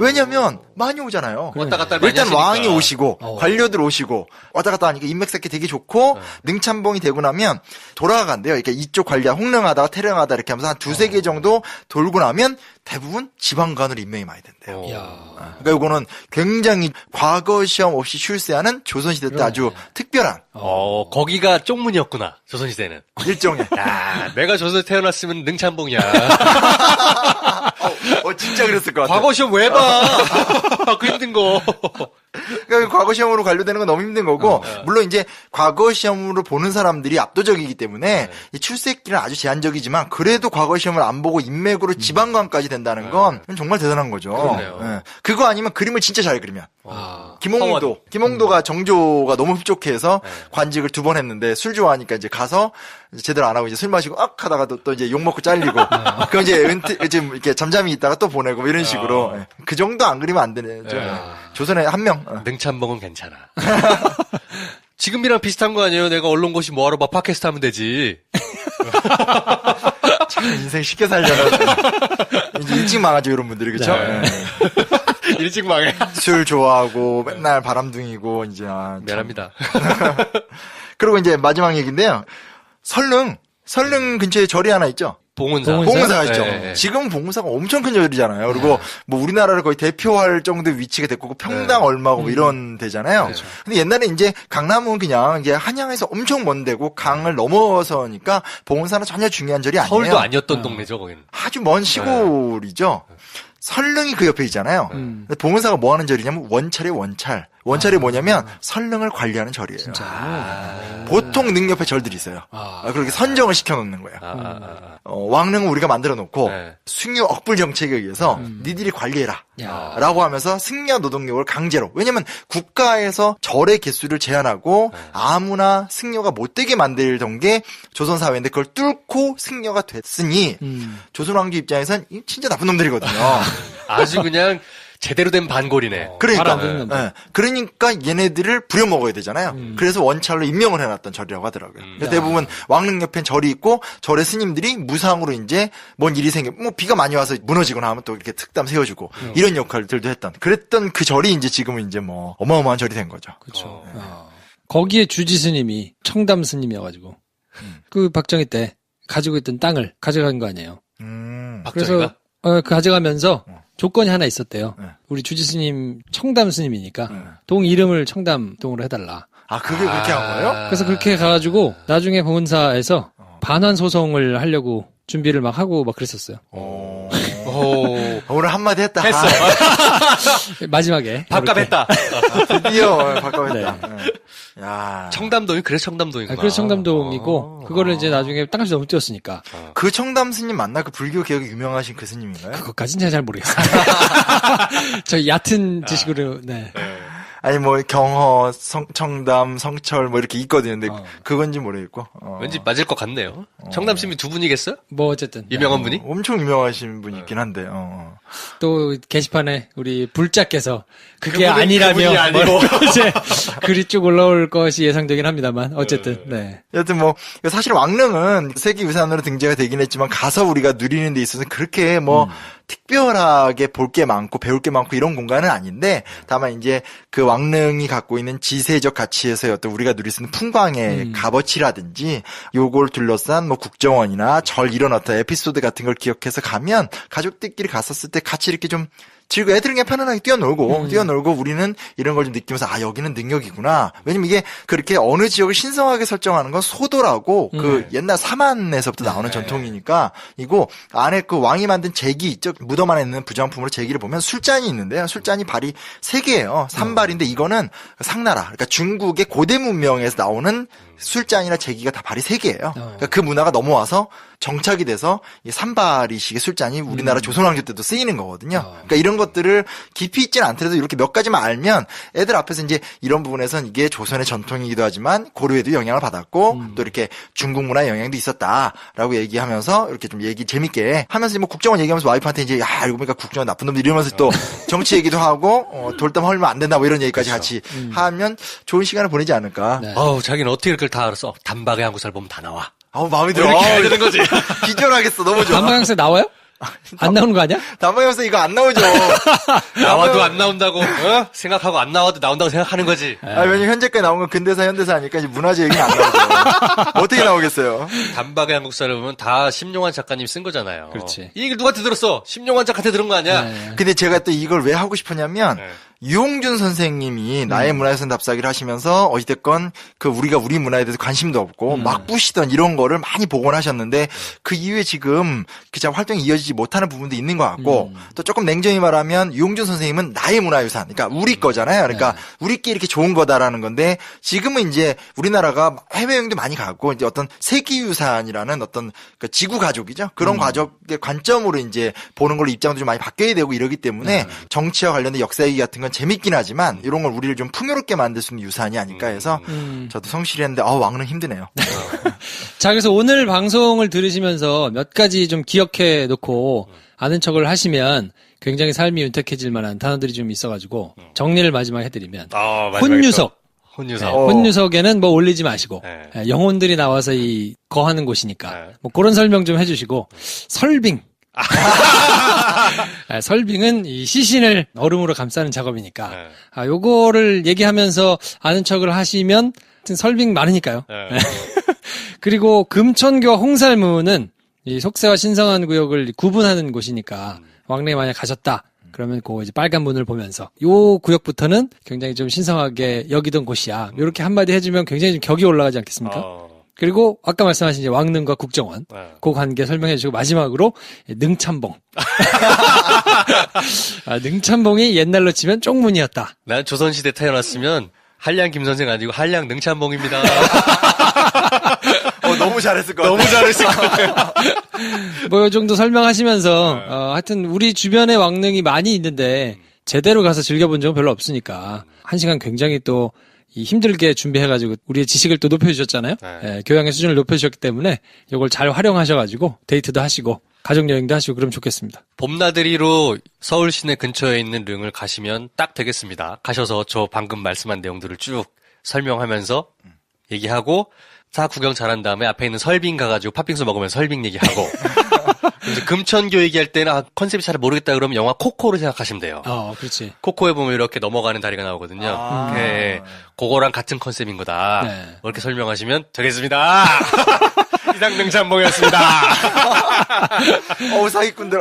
[SPEAKER 4] 왜냐면 많이 오잖아요.
[SPEAKER 3] 왔다 갔다 많이
[SPEAKER 4] 일단
[SPEAKER 3] 하시니까.
[SPEAKER 4] 왕이 오시고 관료들 오시고 왔다 갔다 하니까 인맥 쌓기 되게 좋고 능참봉이 되고 나면 돌아간대요. 그러니까 이쪽 관리하 홍릉하다가 태릉하다 이렇게 하면서 한 두세 개 정도 돌고 나면 대부분 지방관으로 임명이 많이 된대요. 그러니까 이거는 굉장히 과거 시험 없이 출세하는 조선시대 때 아주 특별한
[SPEAKER 3] 거기가 쪽문이었구나. 조선시대는.
[SPEAKER 4] 일종의.
[SPEAKER 3] 야, 내가 조선에 태어났으면 능참봉이야.
[SPEAKER 4] 진짜 그랬을 것 같아.
[SPEAKER 3] 과거 시험 왜 봐? 그 힘든 거.
[SPEAKER 4] 그러니까 과거 시험으로 관료되는 건 너무 힘든 거고, 물론 이제 과거 시험으로 보는 사람들이 압도적이기 때문에 이 출세길은 아주 제한적이지만 그래도 과거 시험을 안 보고 인맥으로 지방관까지 된다는 건 정말 대단한 거죠.
[SPEAKER 3] 그러네요.
[SPEAKER 4] 그거 아니면 그림을 진짜 잘 그리면.
[SPEAKER 3] 서원.
[SPEAKER 4] 김홍도가 정조가 너무 흡족해서 관직을 2번 했는데 술 좋아하니까 이제 가서 이제 제대로 안 하고 이제 술 마시고 하다가 또 이제 욕 먹고 잘리고 그럼 이제 좀 이렇게 잠잠히 있다가 또 보내고 뭐 이런 식으로 그 정도 안 그리면 안 되죠. 조선에 한 명.
[SPEAKER 3] 능참봉은 괜찮아. 지금이랑 비슷한 거 아니에요? 내가 언론고시 뭐하러 봐? 팟캐스트 하면 되지.
[SPEAKER 4] 참 인생 쉽게 살려면 이제 일찍 망하죠 이런 분들이 그렇죠?
[SPEAKER 3] 일찍 망해.
[SPEAKER 4] 술 좋아하고 맨날 바람둥이고 이제
[SPEAKER 3] 미안합니다.
[SPEAKER 4] 그리고 이제 마지막 얘기인데요. 설릉 근처에 절이 하나 있죠. 봉은사가 있죠.
[SPEAKER 3] 네.
[SPEAKER 4] 지금 봉은사가 엄청 큰 절이잖아요. 그리고 뭐 우리나라를 거의 대표할 정도의 위치가 됐고 평당 얼마고 뭐 이런 데잖아요.
[SPEAKER 3] 그렇죠.
[SPEAKER 4] 근데 옛날에 이제 강남은 그냥 이제 한양에서 엄청 먼 데고 강을 넘어서니까 봉은사는 전혀 중요한 절이 아니에요.
[SPEAKER 3] 서울도 아니었던 동네죠, 거기는.
[SPEAKER 4] 아주 먼 시골이죠. 설릉이 그 옆에 있잖아요. 근데 봉은사가 뭐 하는 절이냐면 원찰이 원찰. 원찰이 뭐냐면 설릉을 관리하는 절이에요. 보통 능 옆에 절들이 있어요. 그렇게 선정을 시켜놓는 거예요. 왕릉은 우리가 만들어 놓고 승려 억불 정책에 의해서 니들이 관리해라. 라고 하면서 승려 노동력을 강제로. 왜냐면 국가에서 절의 개수를 제한하고 아무나 승려가 못되게 만들던 게 조선사회인데 그걸 뚫고 승려가 됐으니 조선왕조 입장에선 진짜 나쁜 놈들이거든요.
[SPEAKER 3] 아주 그냥 제대로 된 반골이네.
[SPEAKER 4] 그러니까 얘네들을 부려먹어야 되잖아요. 그래서 원찰로 임명을 해놨던 절이라고 하더라고요. 그래서 대부분 왕릉 옆엔 절이 있고 절의 스님들이 무상으로 이제 뭔 일이 뭐 비가 많이 와서 무너지거나 하면 또 이렇게 특담 세워주고 이런 역할들도 그랬던 그 절이 이제 지금은 이제 뭐 어마어마한 절이 된 거죠.
[SPEAKER 1] 그렇죠. 거기에 주지 스님이 청담 스님이어가지고 그 박정희 때 가지고 있던 땅을 가져간 거 아니에요.
[SPEAKER 3] 박정희가?
[SPEAKER 1] 그래서 가져가면서 조건이 하나 있었대요. 우리 주지 스님 청담 스님이니까 동 이름을 청담동으로 해달라.
[SPEAKER 4] 그게 그렇게 한 거예요?
[SPEAKER 1] 그래서 그렇게 가가지고 나중에 봉은사에서 반환 소송을 하려고 준비를 막 하고 막 그랬었어요.
[SPEAKER 3] 오.
[SPEAKER 4] 오늘 한마디 했다.
[SPEAKER 3] 했어.
[SPEAKER 1] 마지막에.
[SPEAKER 3] 밥값했다.
[SPEAKER 4] 드디어 바꿔했다. 야.
[SPEAKER 3] 청담동이 그래서 청담동이구나.
[SPEAKER 1] 그래서 청담동이고, 그거를 이제 나중에 땅값이 너무 뛰었으니까.
[SPEAKER 4] 그 청담 스님 맞나? 그 불교 개혁이 유명하신 그 스님인가요?
[SPEAKER 1] 그것까진 제가 잘 모르겠어요. 저 얕은 지식으로, 네.
[SPEAKER 4] 아니 뭐 경허, 청담, 성철 뭐 이렇게 있거든요. 근데 그건지 모르겠고.
[SPEAKER 3] 왠지 맞을 것 같네요. 청담스님이 두 분이겠어요?
[SPEAKER 1] 뭐 어쨌든.
[SPEAKER 3] 유명한 분이?
[SPEAKER 4] 엄청 유명하신 분이 있긴 한데.
[SPEAKER 1] 또 게시판에 우리 불자께서 그게
[SPEAKER 3] 그분은
[SPEAKER 1] 아니라며
[SPEAKER 3] 그분이 아니고.
[SPEAKER 1] 뭐라고 이제 글이 쭉 올라올 것이 예상되긴 합니다만 어쨌든 네.
[SPEAKER 4] 여튼 뭐 사실 왕릉은 세계유산으로 등재가 되긴 했지만 가서 우리가 누리는 데 있어서 그렇게 뭐 특별하게 볼 게 많고 배울 게 많고 이런 공간은 아닌데 다만 이제 그 왕릉이 갖고 있는 지세적 가치에서의 어떤 우리가 누릴 수 있는 풍광의 값어치라든지 요걸 둘러싼 뭐 국정원이나 절 이런 어떤 에피소드 같은 걸 기억해서 가면 가족들끼리 갔었을 때 같이 이렇게 좀 즐거 애들은 그냥 편안하게 뛰어놀고 우리는 이런 걸 좀 느끼면서 아 여기는 능력이구나. 왜냐면 이게 그렇게 어느 지역을 신성하게 설정하는 건 소도라고 그 옛날 사만에서부터 나오는 전통이니까 이거 안에 그 왕이 만든 제기 있죠. 무덤 안에 있는 부정품으로 제기를 보면 술잔이 있는데요. 술잔이 발이 3개예요. 3발인데 이거는 상나라 그러니까 중국의 고대 문명에서 나오는 술잔이나 제기가 다 발이 3개예요. 그러니까 그 문화가 넘어와서 정착이 돼서 이 3발이식의 술잔이 우리나라 조선왕조 때도 쓰이는 거거든요. 그러니까 이런 것들을 깊이 있지는 않더라도 이렇게 몇 가지만 알면 애들 앞에서 이제 이런 부분에선 이게 조선의 전통이기도 하지만 고려에도 영향을 받았고 또 이렇게 중국 문화의 영향도 있었다라고 얘기하면서 이렇게 좀 얘기 재밌게 하면서 뭐 국정원 얘기하면서 와이프한테 이제 야 알고 보니까 국정원 나쁜 놈들 이러면서 또 정치 얘기도 하고 돌담 헐면 안 된다 뭐 이런 얘기까지 같이 하면 좋은 시간을 보내지 않을까.
[SPEAKER 1] 네.
[SPEAKER 3] 어우, 자기는 어떻게 그걸 다 알았어? 단박에 한국사를 보면 다 나와.
[SPEAKER 4] 마음에 들어.
[SPEAKER 3] 이렇게 해야 되는 거지.
[SPEAKER 4] 기절하겠어. 너무 좋아.
[SPEAKER 1] 단방향세 나와요? 안 나오는 거 아니야?
[SPEAKER 4] 단방향세 이거 안 나오죠.
[SPEAKER 3] 나와도 안 나온다고, 생각하고 안 나와도 나온다고 생각하는 거지.
[SPEAKER 4] 왜냐면 현재까지 나온 건 근대사, 현대사 하니까 이제 문화재 얘기는 안 나오죠. 어떻게 나오겠어요?
[SPEAKER 3] 단박에 한국사를 보면 다 심용환 작가님 쓴 거잖아요.
[SPEAKER 1] 그렇지.
[SPEAKER 3] 이 얘기를 누구한테 들었어? 심용환 작가한테 들은 거 아니야?
[SPEAKER 1] 네.
[SPEAKER 4] 근데 제가 또 이걸 왜 하고 싶었냐면, 유홍준 선생님이 나의 문화유산 답사기를 하시면서 어찌됐건 그 우리가 우리 문화에 대해서 관심도 없고 막 부시던 이런 거를 많이 복원하셨는데 그 이후에 지금 그냥 활동이 이어지지 못하는 부분도 있는 것 같고 또 조금 냉정히 말하면 유홍준 선생님은 나의 문화유산 그러니까 우리 거잖아요. 그러니까 우리끼리 이렇게 좋은 거다라는 건데 지금은 이제 우리나라가 해외여행도 많이 가고 이제 어떤 세계유산이라는 어떤 그 지구 가족이죠. 그런 가족의 관점으로 이제 보는 걸로 입장도 좀 많이 바뀌어야 되고 이러기 때문에 정치와 관련된 역사 얘기 같은 건 재밌긴 하지만 이런 걸 우리를 좀 풍요롭게 만들 수 있는 유산이 아닐까 해서 저도 성실히 했는데 왕릉 힘드네요.
[SPEAKER 1] 자, 그래서 오늘 방송을 들으시면서 몇 가지 좀 기억해 놓고 아는 척을 하시면 굉장히 삶이 윤택해질 만한 단어들이 좀 있어가지고 정리를 마지막에 해드리면 혼유석. 혼유석에는 뭐 올리지 마시고 영혼들이 나와서 이 거하는 곳이니까 뭐 그런 설명 좀 해주시고 설빙. 설빙은 이 시신을 얼음으로 감싸는 작업이니까 요거를 얘기하면서 아는 척을 하시면 설빙 많으니까요. 그리고 금천교와 홍살무는 이 속세와 신성한 구역을 구분하는 곳이니까 왕래에 만약 가셨다 그러면 그 이제 빨간 문을 보면서 요 구역부터는 굉장히 좀 신성하게 여기던 곳이야. 요렇게 한마디 해주면 굉장히 좀 격이 올라가지 않겠습니까? 그리고 아까 말씀하신 이제 왕릉과 국정원 그 관계 설명해 주시고 마지막으로 능참봉. 능참봉이 옛날로 치면 쪽문이었다.
[SPEAKER 3] 난 조선시대 태어났으면 한량 김선생 아니고 한량 능참봉입니다.
[SPEAKER 4] 너무 잘했을 것 같아요.
[SPEAKER 3] 너무 잘했을 것 같아요.
[SPEAKER 1] 뭐 요 정도 설명하시면서 하여튼 우리 주변에 왕릉이 많이 있는데 제대로 가서 즐겨본 적은 별로 없으니까 1시간 굉장히 또 이 힘들게 준비해가지고 우리의 지식을 또 높여주셨잖아요. 교양의 수준을 높여주셨기 때문에 이걸 잘 활용하셔가지고 데이트도 하시고 가족여행도 하시고 그러면 좋겠습니다.
[SPEAKER 3] 봄나들이로 서울 시내 근처에 있는 릉을 가시면 딱 되겠습니다. 가셔서 저 방금 말씀한 내용들을 쭉 설명하면서 얘기하고 다 구경 잘한 다음에 앞에 있는 설빙 가가지고 팥빙수 먹으면 설빙 얘기하고 이제 금천교 얘기할 때는 컨셉이 잘 모르겠다 그러면 영화 코코를 생각하시면 돼요.
[SPEAKER 1] 그렇지.
[SPEAKER 3] 코코에 보면 이렇게 넘어가는 다리가 나오거든요. 그거랑 같은 컨셉인 거다. 이렇게 설명하시면 되겠습니다. 이상 능참봉이었습니다.
[SPEAKER 4] 사기꾼들.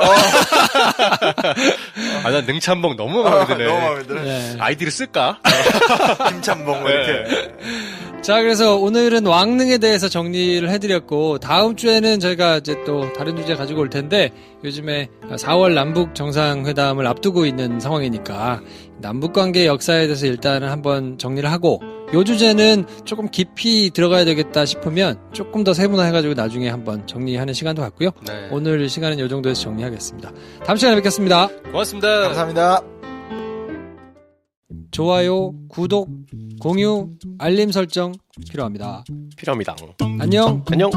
[SPEAKER 3] 난 능참봉 너무 마음에 드네.
[SPEAKER 4] 너무 마음에 드네.
[SPEAKER 3] 아이디를 쓸까?
[SPEAKER 4] 김참봉 이렇게.
[SPEAKER 1] 자, 그래서 오늘은 왕릉에 대해서 정리를 해드렸고, 다음 주에는 저희가 이제 또 다른 주제 가지고 올 텐데, 요즘에 4월 남북 정상회담을 앞두고 있는 상황이니까, 남북 관계 역사에 대해서 일단은 한번 정리를 하고, 요 주제는 조금 깊이 들어가야 되겠다 싶으면 조금 더 세분화해가지고 나중에 한번 정리하는 시간도 갖고요.
[SPEAKER 3] 네.
[SPEAKER 1] 오늘 시간은 요 정도에서 정리하겠습니다. 다음 시간에 뵙겠습니다.
[SPEAKER 3] 고맙습니다.
[SPEAKER 4] 감사합니다.
[SPEAKER 1] 좋아요, 구독, 공유, 알림 설정 필요합니다.
[SPEAKER 2] 필요합니다.
[SPEAKER 1] 안녕.
[SPEAKER 2] 안녕.